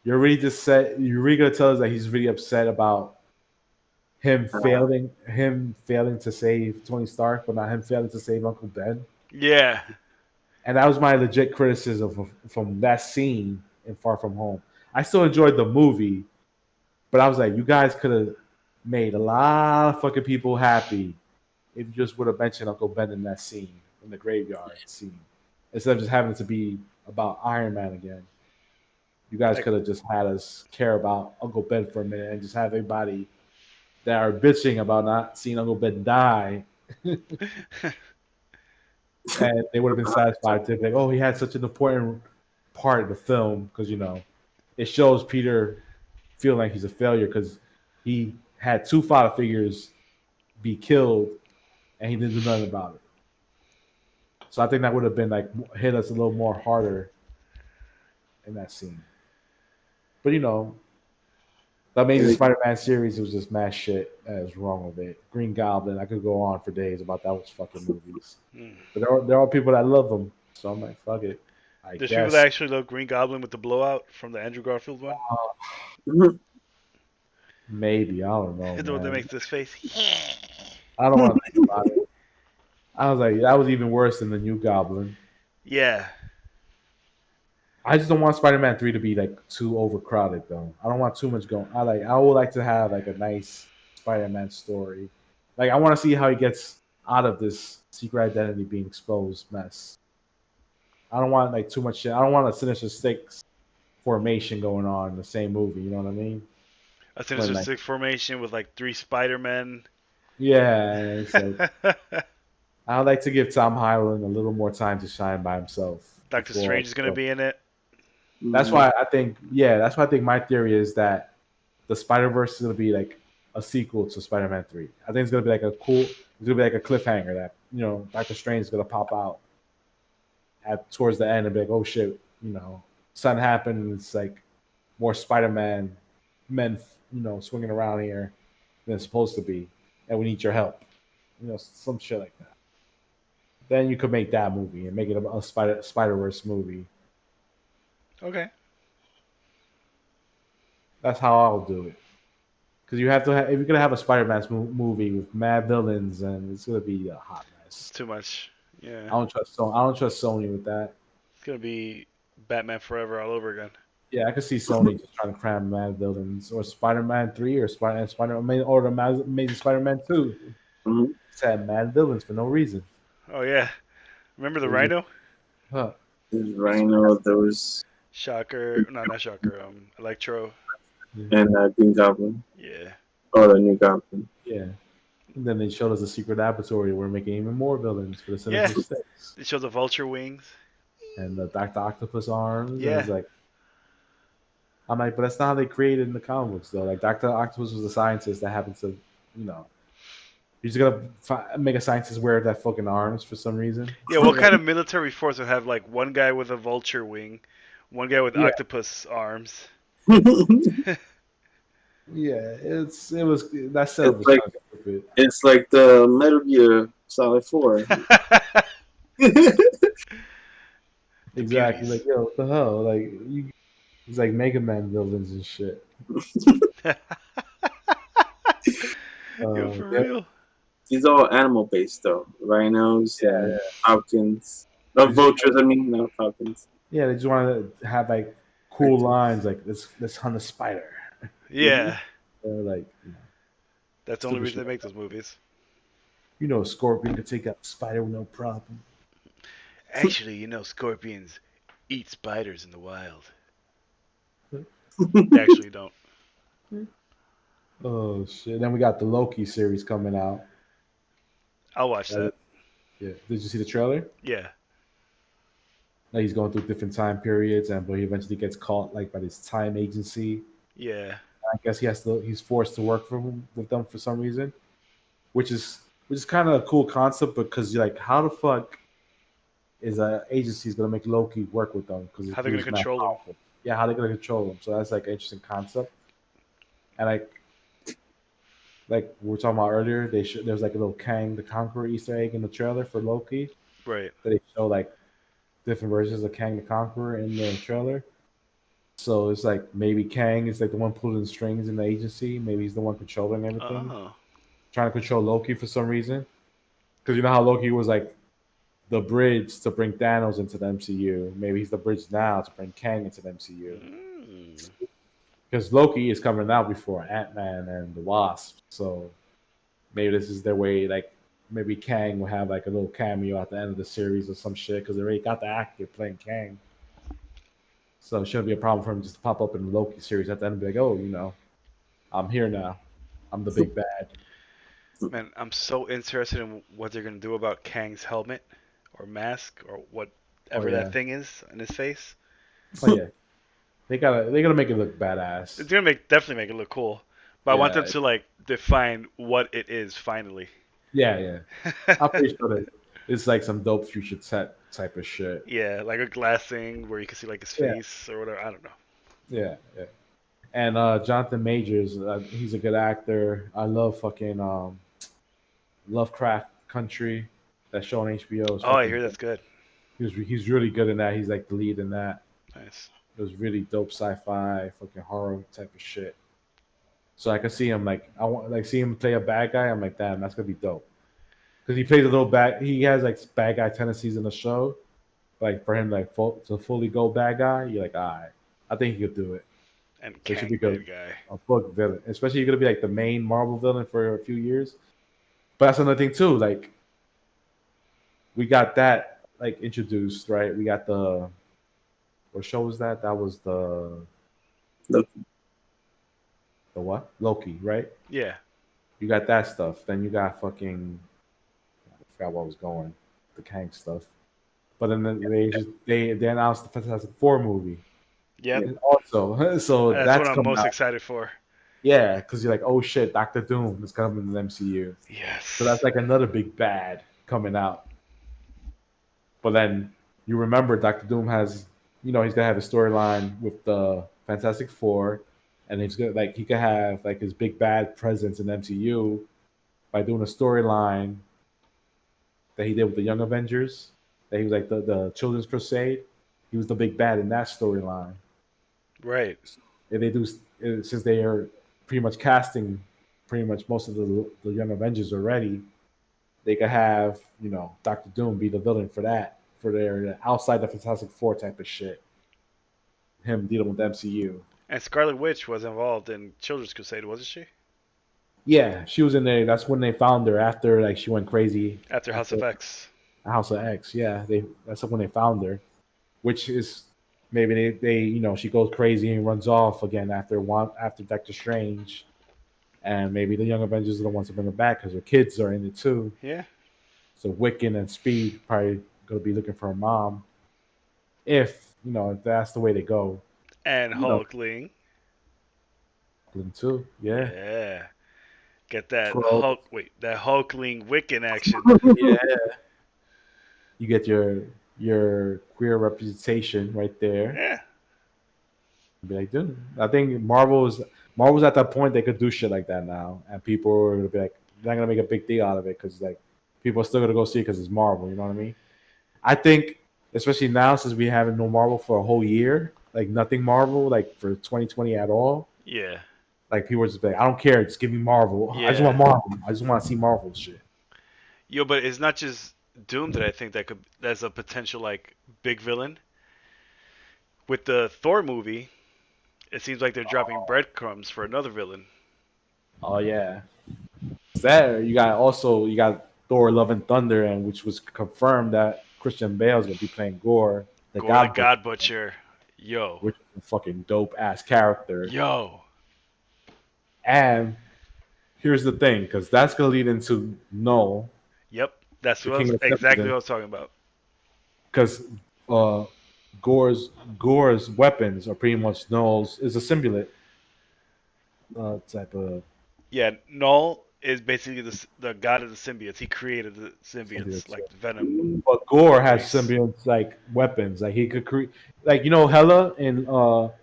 you're really just set. You're really gonna tell us that he's really upset about him failing to save Tony Stark, but not him failing to save Uncle Ben. Yeah. And that was my legit criticism from that scene in Far From Home. I still enjoyed the movie, but I was like, you guys could have made a lot of fucking people happy if you just would have mentioned Uncle Ben in that scene, in the graveyard scene, instead of just having it to be about Iron Man again. You guys could have just had us care about Uncle Ben for a minute and just have everybody that are bitching about not seeing Uncle Ben die, and they would have been satisfied to be like, oh, he had such an important part of the film because it shows Peter feeling like he's a failure because he had two father figures be killed and he didn't do nothing about it. So I think that would have been like hit us a little more harder in that scene. But the Amazing Spider-Man series was just mad shit that was wrong with it. Green Goblin, I could go on for days about those fucking movies. But there are people that love them, so I'm like, fuck it. There's people that actually love Green Goblin with the blowout from the Andrew Garfield one. Maybe, I don't know. The one that makes this face. I don't want to think about it. I was like, that was even worse than the New Goblin. Yeah. I just don't want Spider-Man 3 to be like too overcrowded though. I don't want too much going. I would like to have like a nice Spider-Man story. Like I want to see how he gets out of this secret identity being exposed mess. I don't want like too much shit. I don't want a Sinister Six formation going on in the same movie, you know what I mean? A Sinister Six formation with like 3 Spider-Men. Yeah, it's like, I would like to give Tom Holland a little more time to shine by himself. Doctor Strange is going to be in it. That's why I think my theory is that the Spider-Verse is going to be like a sequel to Spider-Man 3. I think it's going to be like it's going to be like a cliffhanger that, Doctor Strange is going to pop out towards the end and be like, oh shit, something happened and it's like more Spider-Man men, swinging around here than it's supposed to be, and we need your help. Some shit like that. Then you could make that movie and make it a Spider-Verse movie. Okay. That's how I'll do it. Because you have to if you're gonna have a Spider-Man movie with mad villains, and it's gonna be a hot mess. It's too much. Yeah. I don't trust Sony with that. It's gonna be Batman Forever all over again. Yeah, I could see Sony just trying to cram mad villains, or Spider-Man 3, or Spider-Man, or the Amazing Spider-Man 2. Mm-hmm. It's had mad villains for no reason. Oh yeah, remember the Rhino? Huh? There's Rhino. There was Shocker. No, not Shocker. Electro. And Green Goblin. Yeah. Oh, the New Goblin. Yeah. And then they showed us a secret laboratory. We're making even more villains for the Sinister Six. It shows the vulture wings. And the Dr. Octopus arms. Yeah. I'm like, but that's not how they created in the comic books, though. Like, Dr. Octopus was a scientist that happened to, he's going to make a scientist wear that fucking arms for some reason. Yeah, what kind of military force would have, like, one guy with a vulture wing, one guy with octopus arms? Yeah, it was that set was like, kind of stupid. It's like the Metal Gear Solid 4. Exactly. Like, yo, what the hell? Like, it's like Mega Man villains and shit. Yo, for real. These are all animal based though. Rhinos, falcons. No, vultures, not falcons. Yeah, they just wanted to have like cool lines like let's hunt a spider. Yeah. Like, that's the only reason they make those movies. A scorpion could take out a spider with no problem. Actually, scorpions eat spiders in the wild. They actually don't. Oh shit! Then we got the Loki series coming out. I'll watch that. Yeah. Did you see the trailer? Yeah. Like he's going through different time periods, but he eventually gets caught like by this time agency. Yeah. I guess he's forced to work with them for some reason, which is kind of a cool concept because you're like, how the fuck is an agency's gonna make Loki work with them? Because How they're gonna control them? Yeah, how they gonna control them? So that's like an interesting concept. And like we were talking about earlier, there's like a little Kang the Conqueror Easter egg in the trailer for Loki. Right. That they show like different versions of Kang the Conqueror in the trailer. So it's like maybe Kang is like the one pulling the strings in the agency. Maybe he's the one controlling everything, trying to control Loki for some reason. Because you know how Loki was like the bridge to bring Thanos into the MCU. Maybe he's the bridge now to bring Kang into the MCU. Because Loki is coming out before Ant-Man and the Wasp. So maybe this is their way, like maybe Kang will have like a little cameo at the end of the series or some shit because they already got the actor playing Kang. So it shouldn't be a problem for him just to pop up in the Loki series at the end and be like, oh, you know, I'm here now. I'm the big bad. Man, I'm so interested in what they're gonna do about Kang's helmet or mask or whatever that thing is on his face. Oh yeah, they gotta make it look badass. It's gonna definitely make it look cool, but I want them to like define what it is finally. Yeah. I'm pretty sure that it's like some dope future set type of shit. Yeah, like a glass thing where you can see like his face or whatever. I don't know. Yeah. And Jonathan Majors, he's a good actor. I love fucking Lovecraft Country, that show on HBO. Oh, I hear that's good. He's really good in that. He's like the lead in that. Nice. It was really dope sci-fi, fucking horror type of shit. So I can see him I want see him play a bad guy. I'm like, damn, that's gonna be dope. Because he plays a little bad. He has like bad guy tendencies in the show. Like for him, like to fully go bad guy, you're like, all right, I think he could do it. And so should be good guy. A book villain, especially you're gonna be like the main Marvel villain for a few years. But that's another thing too. Like we got that like introduced, right? We got what show was that? That was the what? Loki, right? Yeah. You got that stuff. Then you got fucking I forgot what was going. The Kang stuff. But then they announced the Fantastic Four movie. Yeah. Also, so that's what I'm most excited for. Yeah, because you're like, oh shit, Doctor Doom is coming in the MCU. Yes. So that's like another big bad coming out. But then you remember Doctor Doom has, he's gonna have a storyline with the Fantastic Four, and he's gonna he could have like his big bad presence in the MCU by doing a storyline that he did with the Young Avengers. That he was like the Children's Crusade. He was the big bad in that storyline. Right. If they do, since they are pretty much casting pretty much most of the Young Avengers already, they could have, Doctor Doom be the villain for that, for their outside the Fantastic Four type of shit. Him dealing with the MCU. And Scarlet Witch was involved in Children's Crusade, wasn't she? Yeah, she was in there. That's when they found her after she went crazy. After House of X. House of X, yeah. That's when they found her. Which is maybe they she goes crazy and runs off again after Doctor Strange, and maybe the Young Avengers are the ones that bring her back because her kids are in it too. Yeah. So Wiccan and Speed probably gonna be looking for her mom, if that's the way they go. And Hulkling. Hulkling too, yeah. Yeah. Get that Hulkling Wiccan action. Yeah. You get your queer representation right there. Yeah. Be like, dude, I think Marvel's at that point they could do shit like that now, and people are gonna be like, they're not gonna make a big deal out of it because like people are still gonna go see it because it's Marvel. You know what I mean? I think, especially now since we haven't no Marvel for a whole year, like nothing Marvel, like for 2020 at all. Yeah. Like people are just like, I don't care, just give me Marvel. Yeah. I just want Marvel. I just want to see Marvel shit. Yo, but it's not just Doom that I think that's a potential like big villain. With the Thor movie, it seems like they're dropping breadcrumbs for another villain. Oh yeah, you got Thor: Love and Thunder, and which was confirmed that Christian Bale's gonna be playing Gore, the God Butcher. Yo, which is a fucking dope ass character. Yo, and here's the thing, because that's gonna lead into Null. Yep, that's exactly what I was talking about. Because Gore's weapons are pretty much Null's is a symbiote. type of Yeah, Null is basically the god of the symbiotes. He created the symbiotes, symbiote. like Venom But Gore has race. symbionts like weapons. Like he could create, like Hela in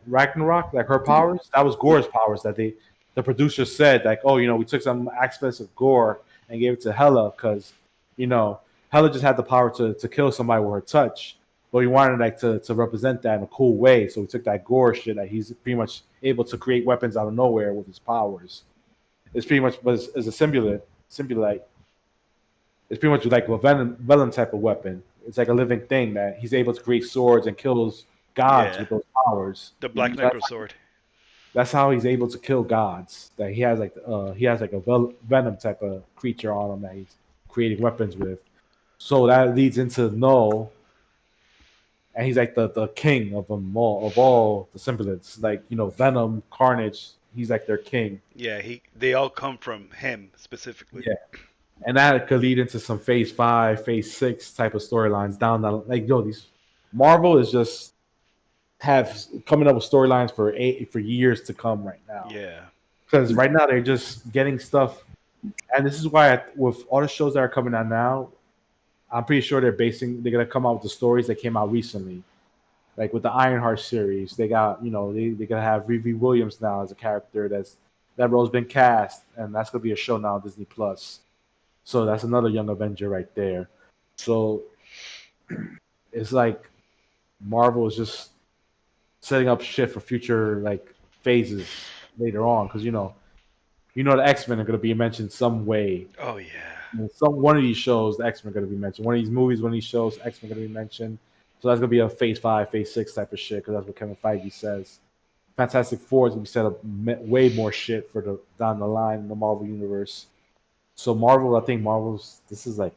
Ragnarok, like her powers. That was Gore's powers. That the producer said like, oh, we took some aspects of Gore and gave it to Hela because Hela just had the power to kill somebody with her touch. But we wanted like to represent that in a cool way. So we took that Gore shit. That he's pretty much able to create weapons out of nowhere with his powers. It's pretty much was as a symbiote. It's pretty much like a venom type of weapon. It's like a living thing that he's able to create swords and kills gods Yeah, with those powers. the Black So Necro sword. that's how he's able to kill gods. That he has like a venom type of creature on him that he's creating weapons with. So that leads into Null, and he's like the king of them all, of all the symbiotes. Like Venom, Carnage. He's like their king. Yeah, they all come from him specifically. Yeah. And that could lead into some Phase 5, Phase 6 type of storylines down the like. These Marvel is just have coming up with storylines for years to come right now. Yeah, Because right now they're just getting stuff, and this is why with all the shows that are coming out now, I'm pretty sure they're gonna come out with the stories that came out recently, like with the Ironheart series. They got they're gonna have Riri Williams now as a character that role's been cast, and that's gonna be a show now on Disney Plus. So that's another Young Avenger right there. So it's like Marvel is just setting up shit for future like phases later on because the X-Men are going to be mentioned some way. oh yeah. In one of these shows, the X-Men are going to be mentioned. One of these movies, one of these shows, X-Men are going to be mentioned. So that's going to be a Phase 5, Phase 6 type of shit because that's what Kevin Feige says. Fantastic Four is going to be set up way more shit for the down the line in the Marvel universe. So Marvel, I think this is like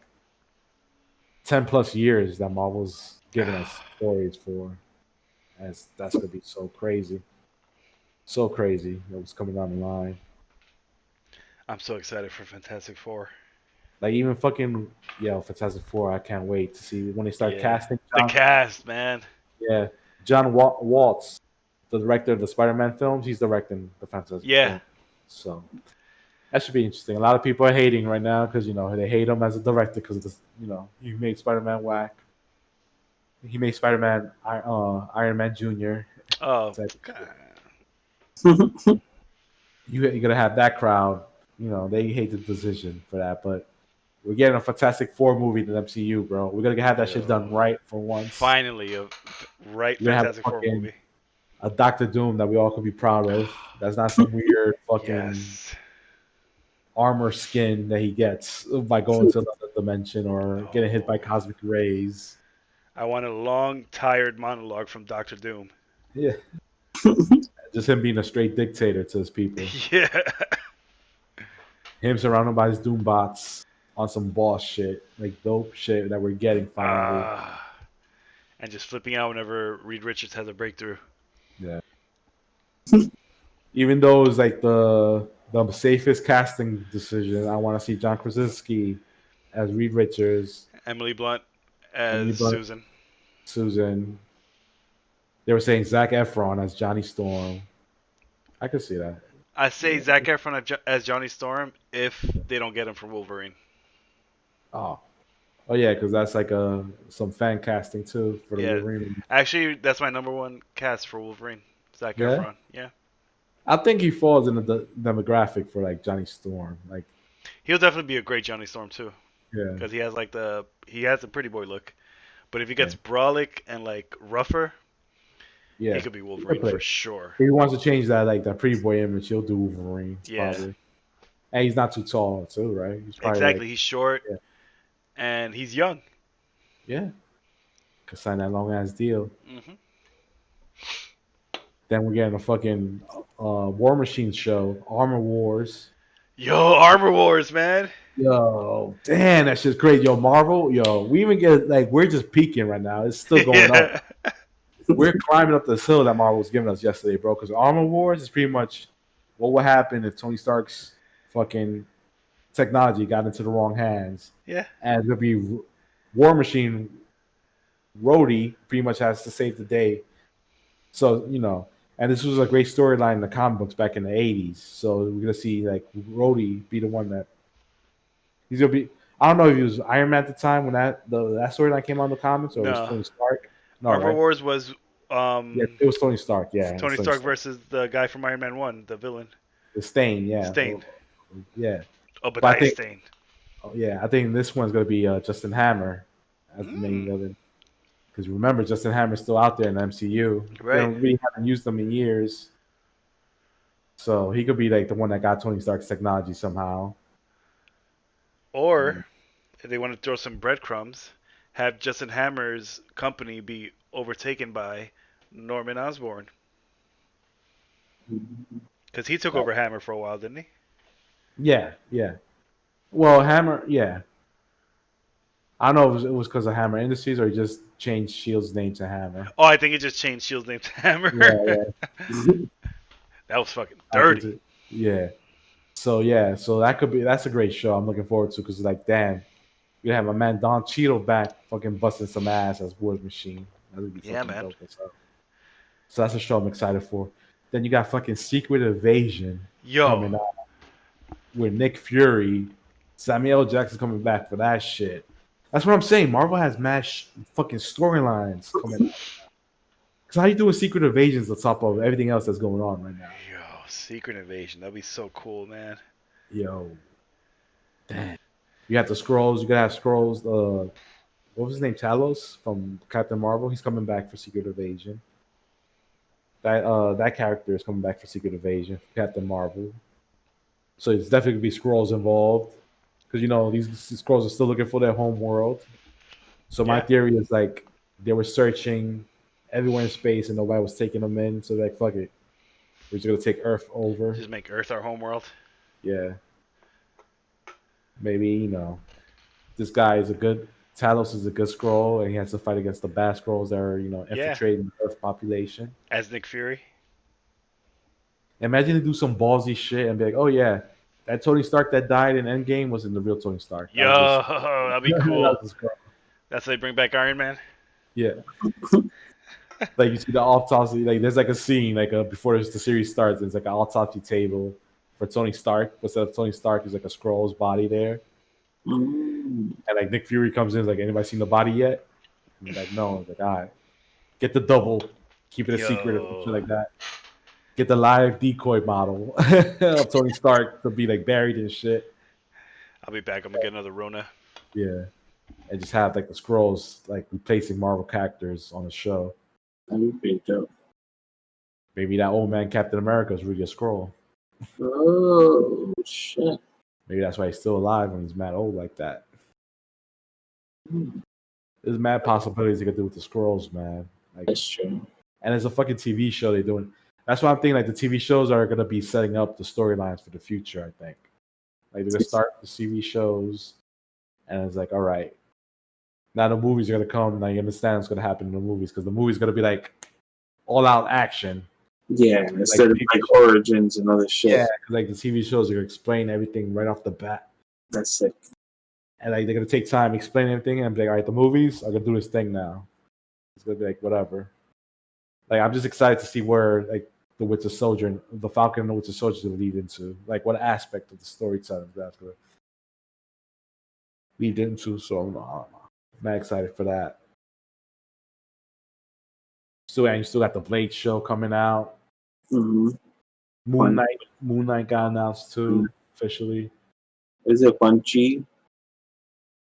10 plus years that Marvel's giving us stories for. That's gonna be so crazy. So crazy that was coming down the line. I'm so excited for Fantastic Four. Like even fucking Fantastic Four, I can't wait to see when they start casting the cast, man. Yeah. John Waltz, the director of the Spider-Man films, he's directing the Fantastic Four. So that should be interesting. A lot of people are hating right now because they hate him as a director because he made Spider-Man whack. He made Spider-Man Iron Man Jr. Oh, you're gonna have that crowd. They hate the decision for that, but we're getting a Fantastic Four movie in the MCU, bro. We're gonna have that shit done right for once. Finally, a right Fantastic Four movie. A Doctor Doom that we all could be proud of. That's not some weird fucking armor skin that he gets by going to another dimension or getting hit by cosmic rays. I want a long, tired monologue from Doctor Doom. Yeah. Just him being a straight dictator to his people. Yeah. Him surrounded by his Doom bots on some boss shit, like dope shit that we're getting finally. And just flipping out whenever Reed Richards has a breakthrough. Yeah. Even though it was like the safest casting decision, I want to see John Krasinski as Reed Richards. Emily Blunt as Susan. Susan. They were saying Zac Efron as Johnny Storm. I could see that. I say Zac Efron as Johnny Storm if they don't get him for Wolverine. Oh yeah, because that's like some fan casting too for the Wolverine. Actually, that's my number one cast for Wolverine. Zac Efron. Yeah. I think he falls in the demographic for like Johnny Storm. Like he'll definitely be a great Johnny Storm too. Yeah. Because he has a pretty boy look, but if he gets brolic and like rougher, he could be Wolverine for sure. If he wants to change that pretty boy image, he'll do Wolverine. Yeah. Probably. And he's not too tall too, right? He's exactly. He's short. Yeah. And he's young. Yeah. Could sign that long ass deal. Mm-hmm. Then we're getting a fucking War Machine show, Armor Wars. Yo, Armor Wars, man. Yo, damn, that shit's great. Yo, Marvel, we even get we're just peaking right now. It's still going up. We're climbing up this hill that Marvel was giving us yesterday, bro. Because Armor Wars is pretty much what would happen if Tony Stark's fucking technology got into the wrong hands. Yeah. And it'll be War Machine Rhodey pretty much has to save the day. So, And this was a great storyline in the comic books back in the '80s. So we're gonna see like Rhodey be the one that he's gonna be. I don't know if he was Iron Man at the time when that storyline came out in the comics, or it was No. Tony Stark. No, Armor right? Wars was Yeah, it was Tony Stark. Yeah, it Tony was Stark versus the guy from Iron Man 1, the villain. the Stain. Yeah, Stain. yeah. Obadiah Stane. I think this one's gonna be Justin Hammer as the main villain. Because remember, Justin Hammer's still out there in the MCU. Right. We haven't used him in years. So he could be like the one that got Tony Stark's technology somehow. Or, if they want to throw some breadcrumbs, have Justin Hammer's company be overtaken by Norman Osborn. Because he took over Hammer for a while, didn't he? Yeah. Well, Hammer, yeah. I don't know if it was because of Hammer Industries or he just changed Shield's name to Hammer. Oh, I think he just changed Shield's name to Hammer. Yeah. That was fucking dirty. Yeah. So that's a great show. I'm looking forward to because like, damn, you have my man Don Cheadle back, fucking busting some ass as War Machine. That would be fucking dope as hell. So that's a show I'm excited for. Then you got fucking Secret Invasion coming out with Nick Fury, Samuel L. Jackson coming back for that shit. That's what I'm saying. Marvel has mad fucking storylines coming out. Because how you doing Secret Invasions on top of everything else that's going on right now? Yo, Secret Invasion. That'd be so cool, man. Yo. Damn. You got the Skrulls. You gotta have Skrulls. What was his name? Talos from Captain Marvel. He's coming back for Secret Invasion. That character is coming back for Secret Invasion, Captain Marvel. So it's definitely gonna be Skrulls involved. Because these Skrulls are still looking for their home world. So my theory is like they were searching everywhere in space and nobody was taking them in. So like, fuck it, we're just gonna take Earth over. Just make Earth our home world. Yeah. Maybe this guy is Talos is a good Skrull, and he has to fight against the bad Skrulls that are infiltrating the Earth population. As Nick Fury. Imagine they do some ballsy shit and be like, oh yeah, that Tony Stark that died in Endgame wasn't the real Tony Stark. That'd be cool. That's how they bring back Iron Man? Yeah. Like you see the autopsy, like there's like a scene like before the series starts, there's like an autopsy table for Tony Stark. But instead of Tony Stark, there's like a Skrull's body there. And like Nick Fury comes in, like, anybody seen the body yet? And he's like, no. He's like, all right, get the double, keep it a secret or shit like that. Get the live decoy model of Tony Stark to be like buried and shit. I'll be back. I'm gonna get another Rona. Yeah, and just have like the Skrulls like replacing Marvel characters on the show. That'd be dope. Maybe that old man Captain America is really a Skrull. Oh shit! Maybe that's why he's still alive when he's mad old like that. There's mad possibilities they could do with the Skrulls, man. Like, that's true. And there's a fucking TV show they're doing. That's why I'm thinking like the TV shows are gonna be setting up the storylines for the future. I think like they're gonna start the TV shows, and it's like, all right, now the movies are gonna come. Now you understand what's gonna happen in the movies because the movie's gonna be like all out action. Yeah, instead of like origins and other shit. Yeah, like the TV shows are gonna explain everything right off the bat. That's sick. And like they're gonna take time explaining everything and be like, all right, the movies are gonna do this thing now. It's gonna be like whatever. Like I'm just excited to see where like the Winter Soldier and the Falcon and the Winter Soldier is gonna lead into. Like what aspect of the storytelling that's gonna lead into. So I'm not excited for that. You still got the Blade show coming out. Mm-hmm. Moon Knight got announced too, officially. Is it Shang-Chi?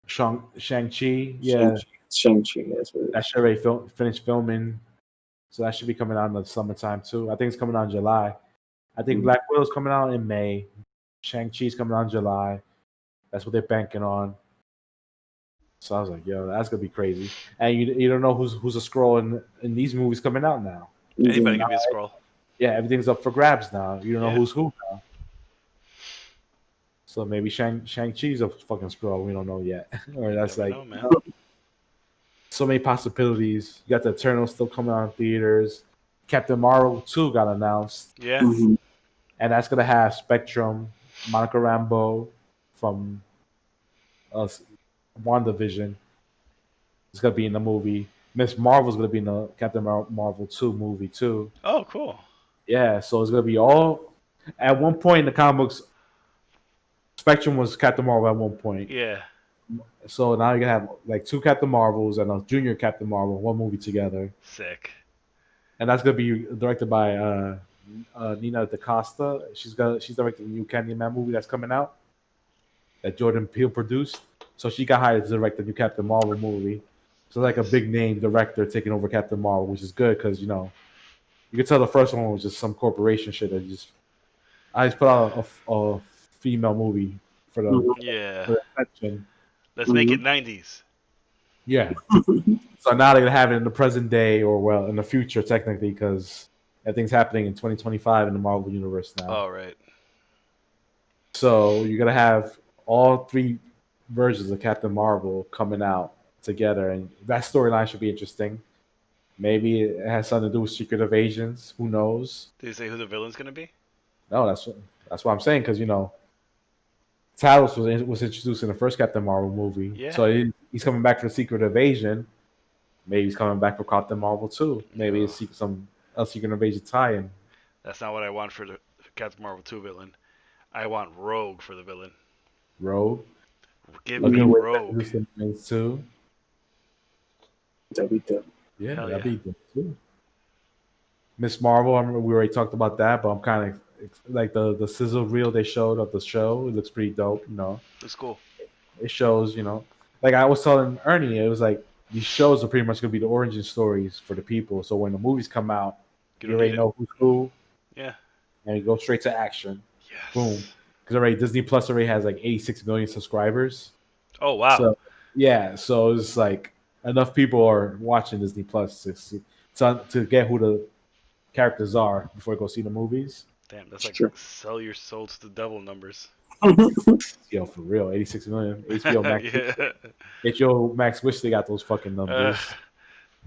Shang-Chi, yeah. Shang-Chi, that's what it is. That should already finished filming. So that should be coming out in the summertime too. I think it's coming out in July. I think Black Widow's coming out in May. Shang-Chi's coming out in July. That's what they're banking on. So I was like, yo, that's gonna be crazy. And you don't know who's a Skrull in these movies coming out now. Anybody can be a Skrull. Yeah, everything's up for grabs now. You don't know who's who now. So maybe Shang-Chi's a fucking Skrull. We don't know yet. Or that's like so many possibilities. You got the Eternals still coming out in theaters. Captain Marvel 2 got announced. Yeah. Mm-hmm. And that's gonna have Spectrum, Monica Rambeau from WandaVision. It's gonna be in the movie. Miss Marvel's gonna be in the Captain Marvel 2 movie too. Oh, cool. Yeah, so it's gonna be all. At one point in the comic books, Spectrum was Captain Marvel at one point. Yeah. So now you're gonna have like two Captain Marvels and a junior Captain Marvel, one movie together, Sick. and that's gonna be directed by Nina DaCosta. She's directing the new Candyman movie that's coming out that Jordan Peele produced. So she got hired to direct the new Captain Marvel movie. So like a big name director taking over Captain Marvel, which is good because you could tell the first one was just some corporation shit that just I just put out a female movie for the Mhm. Yeah. for the attention. Let's make it 90s. Yeah. So now they're gonna have it in the present day, or well, in the future technically, because everything's happening in 2025 in the Marvel universe now. All right. So you're gonna have all three versions of Captain Marvel coming out together, and that storyline should be interesting. Maybe it has something to do with secret invasions. Who knows? Did you say who the villain's gonna be? No, that's what I'm saying because Talos was introduced in the first Captain Marvel movie, Yeah. so he's coming back for Secret Invasion. Maybe he's coming back for Captain Marvel too. Maybe it's some a Secret Invasion tie-in. That's not what I want for the Captain Marvel 2 villain. I want Rogue for the villain. Rogue. Give A me good way to Rogue. introduce the villains too. That'd be dope. Yeah, Hell that'd yeah. be good too. Miss Marvel, I remember we already talked about that, but I'm kind of like the sizzle reel they showed of the show. It looks pretty dope. Looks cool. It shows, like I was telling Ernie, it was like these shows are pretty much gonna be the origin stories for the people. So when the movies come out, You you don't already need know who's who, Yeah. and you go straight to action. Yes. Boom. Because already Disney Plus already has like 86 million subscribers. Oh wow. So yeah, so it's like enough people are watching Disney Plus to get who the characters are before they go see the movies. Damn, that's like Sure. sell your soul to the devil numbers. Yo, for real, 86 million. HBO Max. Yeah. HBO Max wish they got those fucking numbers.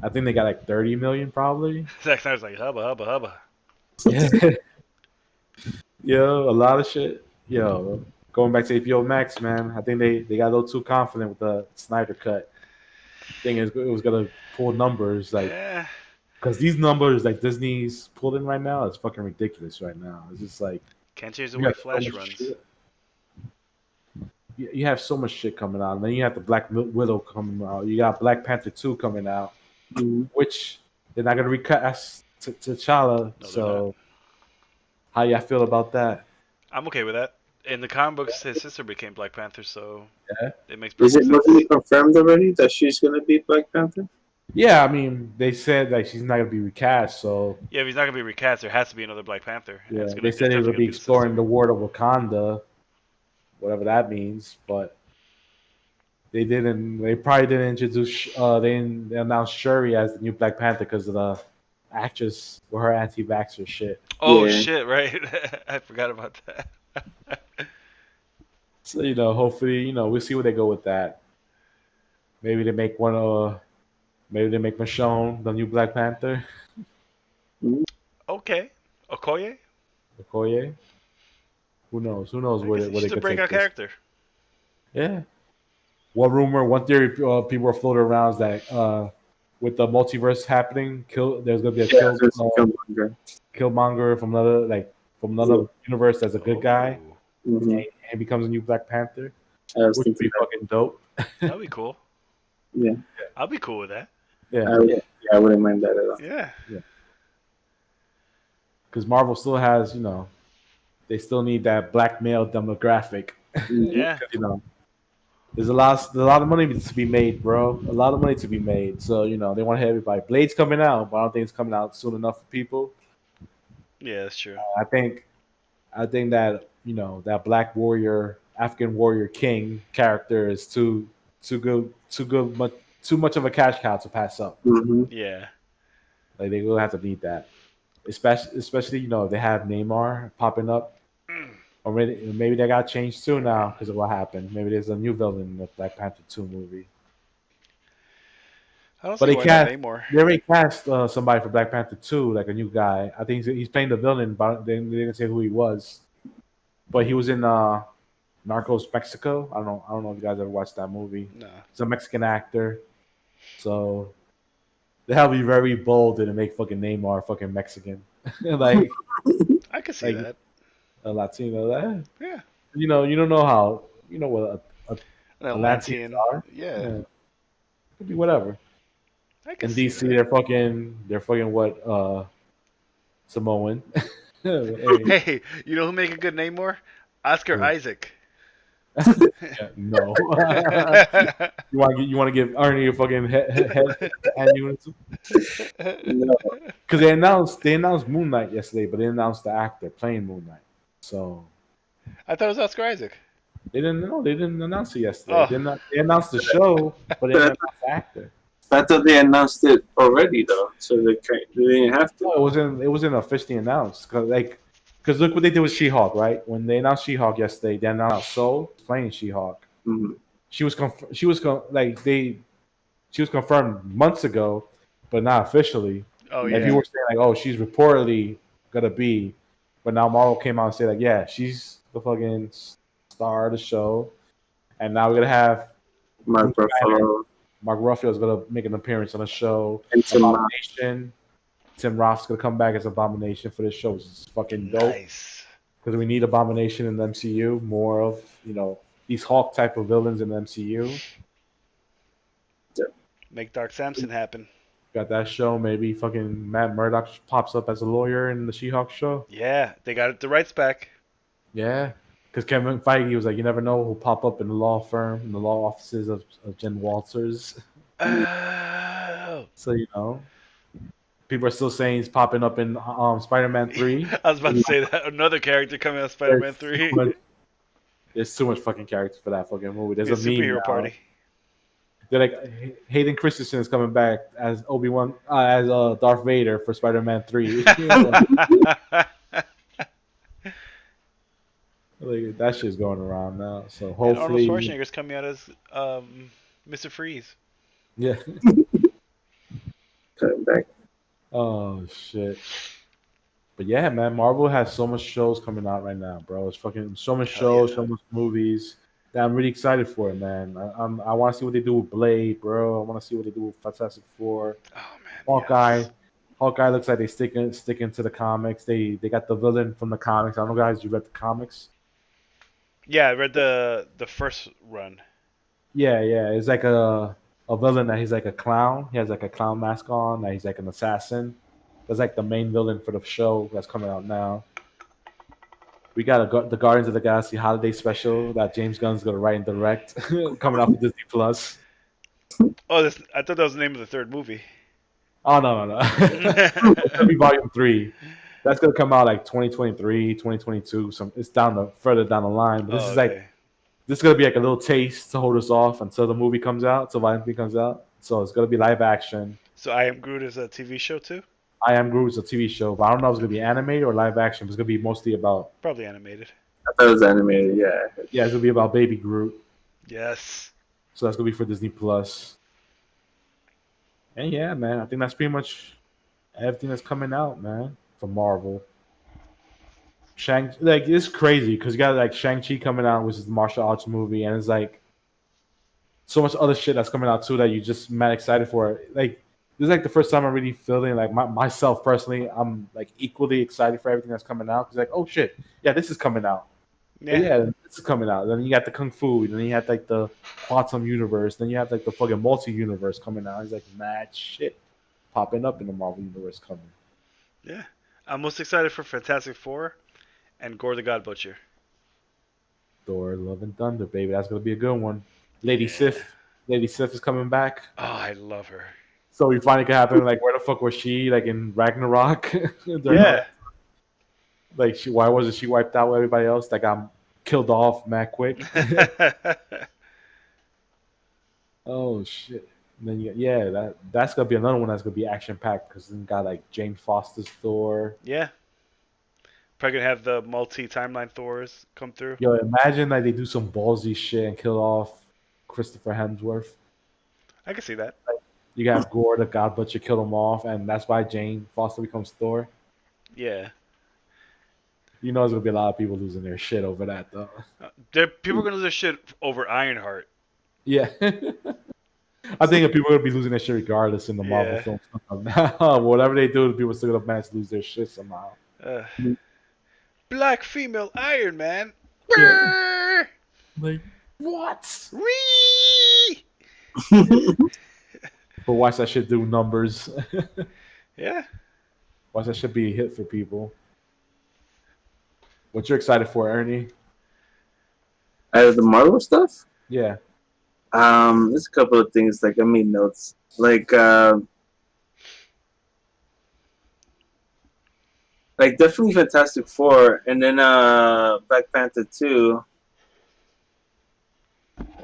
I think they got like 30 million probably. Zack Snyder's like hubba hubba hubba. Yeah. Yo, a lot of shit. Yo, going back to HBO Max, man. I think they got a little too confident with the Snyder cut. Thing is, it was gonna pull numbers like Yeah. because these numbers like Disney's pulling right now is fucking ridiculous right now. It's just like Can't change the you way have so Flash much runs. shit. You have so much shit coming out, and then you have the Black Widow coming out. You got Black Panther 2 coming out, Mhm. which they're not gonna recast T'Challa. they're So, how y'all feel about that? I'm okay with that. In the comic books, his sister became Black Panther, so Yeah. it makes Is perfect it sense. mostly confirmed already that she's gonna be Black Panther? Yeah, I mean, they said like she's not gonna be recast, so Yeah, if he's not gonna be recast, there has to be another Black Panther. And yeah, it's gonna, they it's said they definitely would be gonna the exploring sister. the world of Wakanda, whatever that means. But they didn't. They probably didn't introduce. They didn't announce Shuri as the new Black Panther because of the actress with her anti-vaxxer shit. Oh Yeah. shit! Right, I forgot about that. So hopefully, we'll see where they go with that. Maybe they make one. Maybe they make Michonne the new Black Panther. Okay, Okoye. Okoye. Who knows? Who knows where She's they a could take breakout this? character. Yeah. One theory people are floating around is that with the multiverse happening, there's gonna be a Yeah, there's a Killmonger. Killmonger from another universe that's a good guy, Mhm. and becomes a new Black Panther, I was which would be thinking that. fucking dope. That'd be cool. Yeah. I'll be cool with that. Yeah, I wouldn't mind that at all. Yeah. because Marvel still has, they still need that black male demographic. Yeah. There's a lot of money to be made, bro. A lot of money to be made. So they want to have everybody. Blade's coming out, but I don't think it's coming out soon enough for people. Yeah, that's true. I think that that Black Warrior, African Warrior King character is too much of a cash cow to pass up. Mhm. Yeah. Like they will have to need that, especially if they have Neymar popping up, or maybe they got changed too now because of what happened. Maybe there's a new villain in the Black Panther 2 movie. I don't But see they why not can't. anymore. They already cast somebody for Black Panther 2, like a new guy. I think he's playing the villain, but they didn't say who he was. But he was in Narcos Mexico. I don't know if you guys ever watched that movie. No. He's a Mexican actor. So they have to be very bold and make fucking Neymar fucking Mexican. like I can see that. a Latino. That Yeah, you don't know how what an Atlanteans Atlantean. are. Yeah, Yeah, could be whatever. I can In see DC, that. they're fucking what Samoan. Hey, Hey, you know who make a good name more? Oscar who? Isaac. Yeah, no. You want to give Arnie a fucking head aneurysm? No, Because they announced Moon Knight yesterday, but they announced the actor playing Moon Knight. So I thought it was Oscar Isaac. they didn't announce it yesterday. Oh, They announced the show, but they didn't but announce the actor. I thought they announced it already though, so they didn't have to. No, it wasn't officially announced because look what they did with She-Hulk, right? When they announced She-Hulk yesterday, they announced Soul playing She-Hulk. Mhm. She was confirmed months ago, but not officially. oh Like people yeah. were saying, like, oh, she's reportedly gonna be, but now Marvel came out and said, like, yeah, she's the fucking star of the show, and now we're gonna have Mark Bruce Banner. Ruffalo Mark Ruffalo is gonna make an appearance on the show. and Tim Roth. Abomination. Tim Roth's gonna come back as Abomination for this show, which is fucking dope Nice. because we need Abomination in the MCU. More of these Hulk type of villains in the MCU. Make Dark Samson happen. Got that show. Maybe fucking Matt Murdock pops up as a lawyer in the She-Hulk show. Yeah, they got the rights back. Yeah, because Kevin Feige was like, you never know who'll pop up in the law firm, in the law offices of Jen Walters. Oh. So people are still saying he's popping up in Spider-Man 3. I was about to say that another character coming out of Spider-Man There's 3. too much, there's too much fucking character for that fucking movie. There's It's a meme superhero now. party. They're like Hayden Christensen is coming back as Obi-Wan as Darth Vader for Spider-Man 3. Like, that shit's going around now. So And Arnold hopefully, Schwarzenegger's coming out as Mr. Freeze. yeah. Coming back. Oh shit. But yeah, man, Marvel has so much shows coming out right now, bro. It's fucking so much Hell shows, yeah. so much movies that I'm really excited for it, man. I want to see what they do with Blade, bro. I want to see what they do with Fantastic Four, Oh man. Hawkeye. yes. Hawkeye looks like they sticking to the comics. They got the villain from the comics. I don't know, guys. You read the comics? Yeah, I read the first run. Yeah, yeah. It's like a villain that he's like a clown. He has like a clown mask on. That he's like an assassin. That's like the main villain for the show that's coming out now. We got the Guardians of the Galaxy holiday special that James Gunn's gonna write and direct, coming out for Disney Plus. Oh, I thought that was the name of the third movie. Oh no. It's gonna be Volume 3. That's gonna come out like 2023, 2022. It's further down the line. But this is gonna be like a little taste to hold us off until the movie comes out, until Volume 3 comes out. So it's gonna be live action. So I Am Groot is a TV show too? I Am Groot is a TV show, but I don't know if it's gonna be animated or live action. But it's gonna be mostly about Probably animated. I thought it was animated. Yeah. it's gonna be about Baby Groot. Yes. So that's gonna be for Disney Plus. And yeah, man, I think that's pretty much everything that's coming out, man, from Marvel. It's crazy because you got like Shang-Chi coming out, which is the martial arts movie, and it's like so much other shit that's coming out too that you just mad excited for. Like this is like the first time I'm really feeling like myself personally, I'm like equally excited for everything that's coming out. Because like, oh shit, yeah, this is coming out. Yeah, this is coming out. Then you got the Kung Fu, then you have like the Quantum Universe, then you have like the fucking multi-universe coming out. It's like mad shit popping up in the Marvel Universe coming. Yeah. I'm most excited for Fantastic Four and Gore the God Butcher. Thor, Love and Thunder, baby. That's gonna be a good one. Lady Yeah. Sif. Lady Sif is coming back. Oh, I love her. So we finally could happen. Like, where the fuck was she? Like in Ragnarok? Yeah. Like, why wasn't she wiped out with everybody else? Like, I'm killed off mad quick. Oh shit. And then that's gonna be another one that's gonna be action packed because then got like Jane Foster's Thor. Yeah. Probably gonna have the multi-timeline Thors come through. Yo, imagine like they do some ballsy shit and kill off Christopher Hemsworth. I can see that. You got Gore, the God Butcher, kill him off, and that's why Jane Foster becomes Thor. Yeah. You know, there's gonna be a lot of people losing their shit over that, though. People are gonna lose their shit over Ironheart. Yeah. I think people are gonna be losing their shit regardless in the Marvel Yeah. films. Now, whatever they do, people are still gonna manage to lose their shit somehow. Uh, black female Iron Man. Yeah. Like what? Whee! But watch that shit do numbers. Yeah. Watch that shit be a hit for people. What you're excited for, Ernie? Out of the Marvel stuff, Yeah. there's a couple of things like I made notes. Like definitely Fantastic Four, and then Black Panther 2.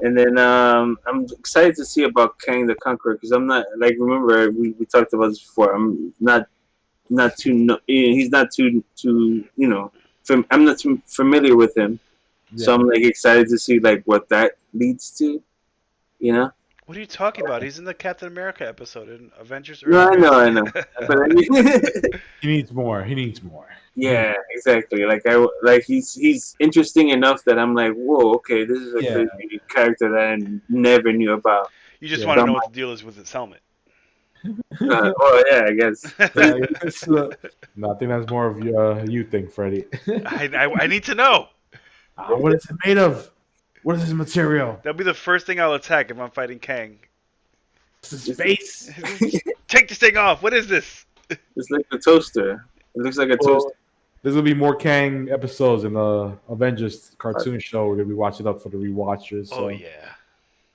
And then I'm excited to see about Kang the Conqueror because I'm not like remember we talked about this before. I'm not too he's not too I'm not too familiar with him, so I'm like excited to see like what that leads to, you know. What are you talking about? He's in the Captain America episode in Avengers. No, I know, but I mean, He needs more. He needs more. yeah, exactly. Like he's interesting enough that I'm like, whoa, okay, this is a crazy character that I never knew about. You just want to know what the deal is with his helmet. Oh yeah, I guess. No, I think that's more of you think, Freddie. I need to know. What is it made of? What is this material? That'll be the first thing I'll attack if I'm fighting Kang. It's his face. Take this thing off. What is this? It's like a toaster. It looks like a toaster. There's gonna be more Kang episodes in the Avengers cartoon show. We're gonna be watching up for the rewatchers. So oh yeah.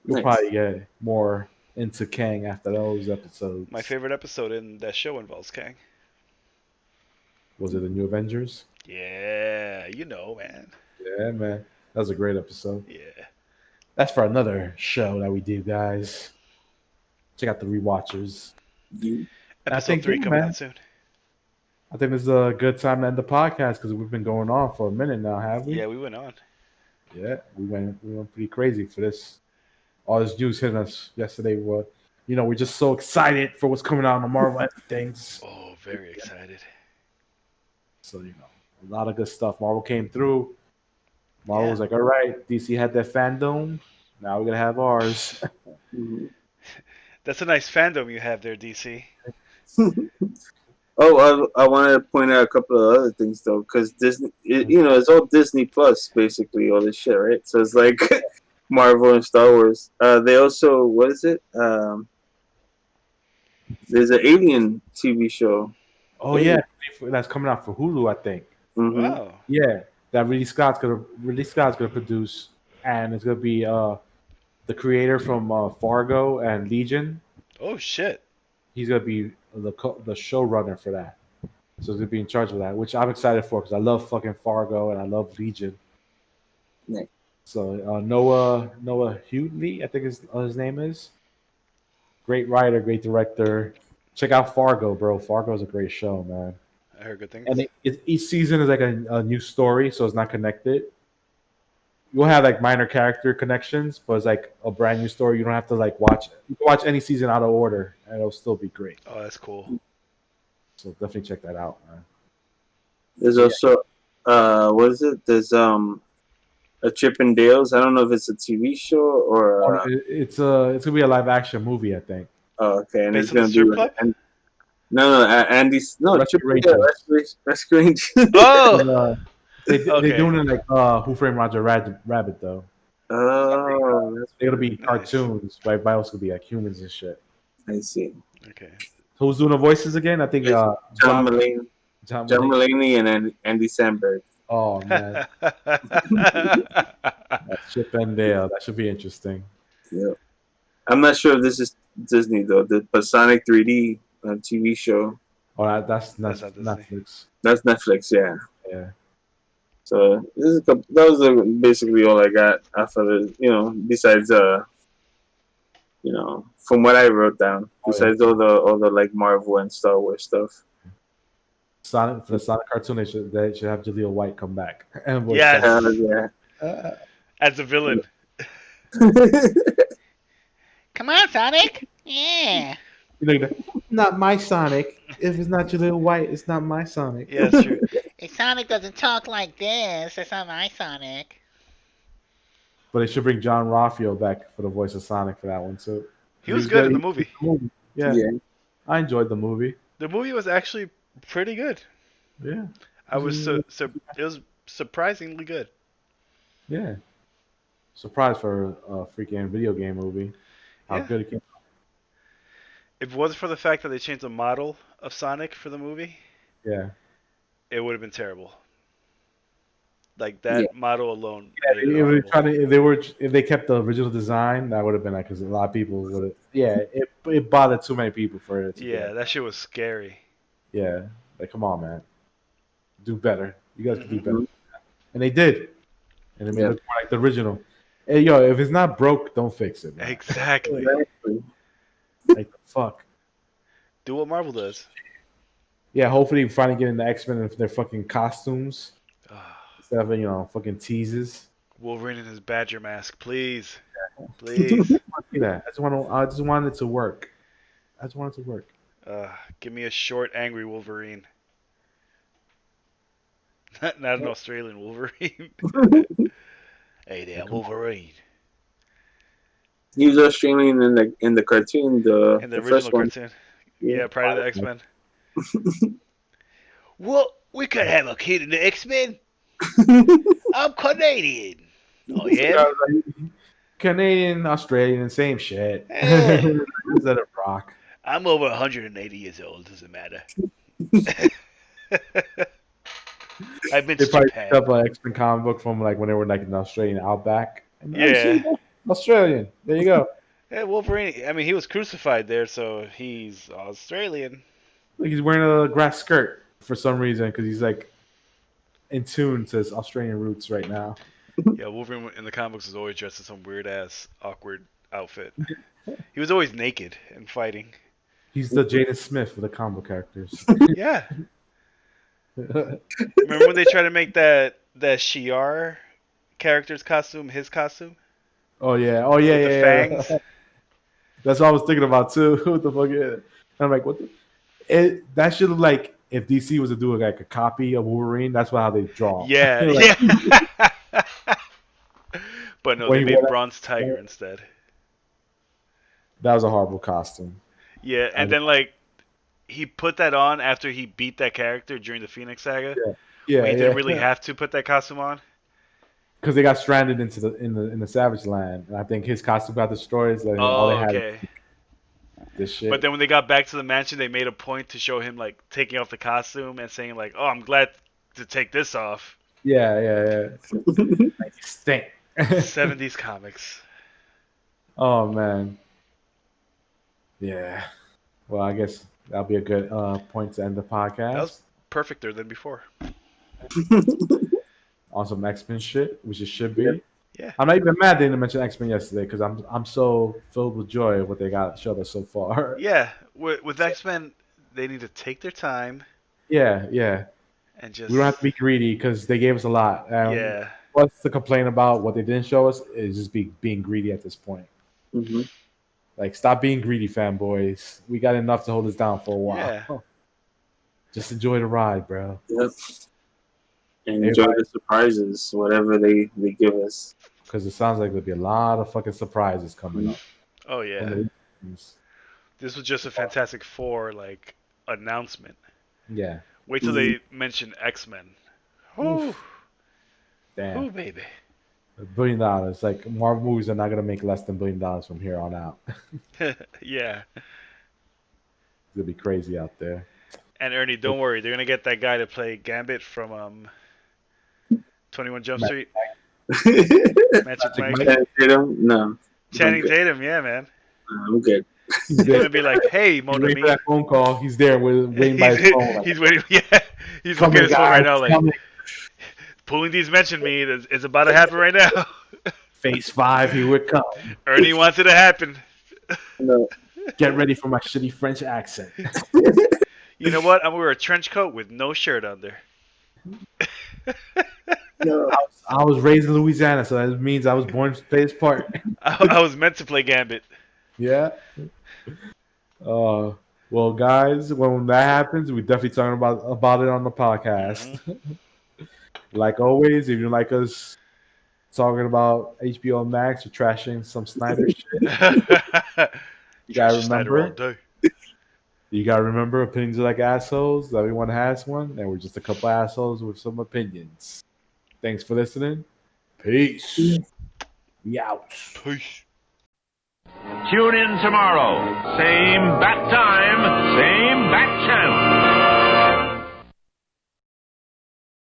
We'll probably get more into Kang after those episodes. My favorite episode in that show involves Kang. Was it the New Avengers? Yeah, you know, man. Yeah, man. That was a great episode. Yeah. That's for another show that we did, guys. Check out the rewatchers. Episode 3 coming out soon. I think this is a good time to end the podcast because we've been going on for a minute now, have we? Yeah, we went on. Yeah, we went pretty crazy for this. All this news hitting us yesterday. We're just so excited for what's coming out on the Marvel end of things. Oh, very excited. So, a lot of good stuff. Marvel came through. Marvel was like, all right, DC had their fandom. Now we're going to have ours. That's a nice fandom you have there, DC. Oh, I wanted to point out a couple of other things though, because Disney, it's all Disney Plus basically, all this shit, right? So it's like Marvel and Star Wars. They also, what is it? There's an Alien TV show. Oh yeah, that's coming out for Hulu, I think. Mm-hmm. Wow. Yeah, that Ridley Scott's gonna produce, and it's gonna be the creator from Fargo and Legion. Oh shit. He's gonna be the showrunner for that, so he's gonna be in charge of that, which I'm excited for because I love fucking Fargo and I love Legion. Nice. So Noah Hewley, I think his name is. Great writer, great director. Check out Fargo, bro. Fargo is a great show, man. I heard good things. And each season is like a new story, so it's not connected. You'll have like minor character connections, but it's like a brand new story. You don't have to like watch. You can watch any season out of order, and it'll still be great. Oh, that's cool. So definitely check that out, man. There's also, what is it? There's a Chip and Dale's. I don't know if it's a TV show or. It's gonna be a live action movie, I think. Oh, okay, and Based it's on gonna the be strip like, club? Andy's Rescue Chip and Dale, Rangers. Rescue Rangers. Oh. And, they're Okay. doing it like Who Framed Roger Rabbit though. Oh, They're gonna be cartoons, right? But also gonna be like humans and shit. I see. Okay. Who's doing the voices again? I think John Mulaney, John John Mulaney. Mulaney, and Andy Samberg. Oh man, Chip and Dale. That should be interesting. Yeah, I'm not sure if this is Disney though. But Sonic 3D TV show. Oh, that's That's not Disney. Netflix. That's Netflix. Yeah. Yeah. So that was basically all I got after the besides from what I wrote down, besides all the like Marvel and Star Wars stuff. For the Sonic cartoon, they should have Jaleel White come back. And voice Yes. Sonic. Yeah. As a villain. Come on, Sonic. Yeah. Not my Sonic. If it's not Jaleel White, it's not my Sonic. Yeah, that's true. Hey, Sonic doesn't talk like this. That's not my Sonic. But they should bring John Ralphio back for the voice of Sonic for that one too. He was good in the movie. Yeah, Yeah. I enjoyed the movie. The movie was actually pretty good. Yeah, I was it was surprisingly good. yeah. Surprised for a freaking video game movie. How Yeah. good it came. If it wasn't for the fact that they changed the model of Sonic for the movie, Yeah. it would have been terrible. Like Yeah. that model alone. Yeah, made it if horrible. if they kept the original design, that would have been like because a lot of people would have. Yeah, it bothered too many people for it. Yeah, that shit was scary. Yeah, like come on, man, do better. You guys can do Mhm. better, and they did, and it made Yeah. it look more like the original. Hey, yo, if it's not broke, don't fix it, man. Exactly. Exactly. Like the fuck. Do what Marvel does. Yeah, hopefully we finally get into X Men and their fucking costumes Ah, instead of fucking teases. Wolverine in his Badger mask, please, please. See that? I just want it to work. I just want it to work. Give me a short, angry Wolverine. Not an Australian Wolverine. Hey there, Wolverine. He was Australian in the cartoon, In the the first original one. cartoon. Yeah. Yeah, prior to the X-Men. What? We could have a kid in the X-Men? I'm Canadian. Oh, yeah? Canadian, Australian, same shit. Yeah. Instead of rock. I'm over 180 years old. Doesn't matter. I've been They to probably Japan. picked up an X Men comic book from like when they were like in the Australian outback. And, oh, Yeah. see, Australian. There you go. Yeah, Wolverine. I mean, he was crucified there, so he's Australian. Like he's wearing a grass skirt for some reason because he's like in tune to his Australian roots right now. Yeah, Wolverine in the comics was always dressed in some weird ass, awkward outfit. He was always naked and fighting. He's the Jaden Smith of the comic book characters. Yeah. Remember when they tried to make that Shi'ar character's costume his costume? Oh yeah, With the yeah. fangs? That's what I was thinking about too. What the fuck? Is it? I'm like, what? That should look like if DC was to do like a copy of Wolverine. That's how they draw. Yeah, Like, yeah. But no, Wait, they made what? Bronze Tiger instead. That was a horrible costume. Yeah, and then like he put that on after he beat that character during the Phoenix Saga. Yeah, He didn't really have to put that costume on. because they got stranded in the Savage Land, and I think his costume got destroyed. So all Oh, they had okay. was this shit. But then when they got back to the mansion, they made a point to show him like taking off the costume and saying like, "Oh, I'm glad to take this off." yeah. Like, you stink. 70s comics. Oh man. Yeah. Well, I guess that'll be a good point to end the podcast. That was perfecter than before. On some X-Men shit, which it should be. Yeah. I'm not even mad they didn't mention X-Men yesterday because I'm so filled with joy of what they got showed us so far. Yeah, with X-Men, they need to take their time Yeah. and just. We don't have to be greedy because they gave us a lot. Yeah. What's to complain about what they didn't show us is just being greedy at this point. hmm Like, stop being greedy, fanboys. We got enough to hold us down for a while. Yeah. Just enjoy the ride, bro. Yep. And enjoy the surprises, whatever they give us. Because it sounds like there'll be a lot of fucking surprises coming up. Oh yeah. This was just a Fantastic Four like announcement. Yeah. Wait till they mention X-Men. Oh, Damn. baby. $1 billion. Like, Marvel movies are not going to make less than $1 billion from here on out. Yeah. It'll be crazy out there. And Ernie, don't worry, they're gonna get that guy to play Gambit from 21 Jump Street. Magic Mike. Channing Tatum? No. Channing I'm good. Tatum, yeah, man. I'm good. He's He's there. gonna be like, "Hey, He's Mon waiting for Ami." that phone call. He's there waiting by his phone. Like, He's waiting. Yeah, he's "Come looking at here, his phone right guys, now, like come pulling these mention me is about to happen right now. Phase 5, here it comes. Ernie wants it to happen. No. Get ready for my shitty French accent. You know what? I'm gonna wear a trench coat with no shirt under. No. I was raised in Louisiana, so that means I was born to play this part. I was meant to play Gambit. Yeah. Well, guys, when that happens, we definitely talking about it on the podcast. Like always, if you like us talking about HBO Max or trashing some Snyder shit, You gotta Snyder all remember. day. You gotta remember, opinions are like assholes. Everyone has one, and we're just a couple assholes with some opinions. Thanks for listening. Peace. We out. Peace. Tune in tomorrow. Same bat time, same bat channel.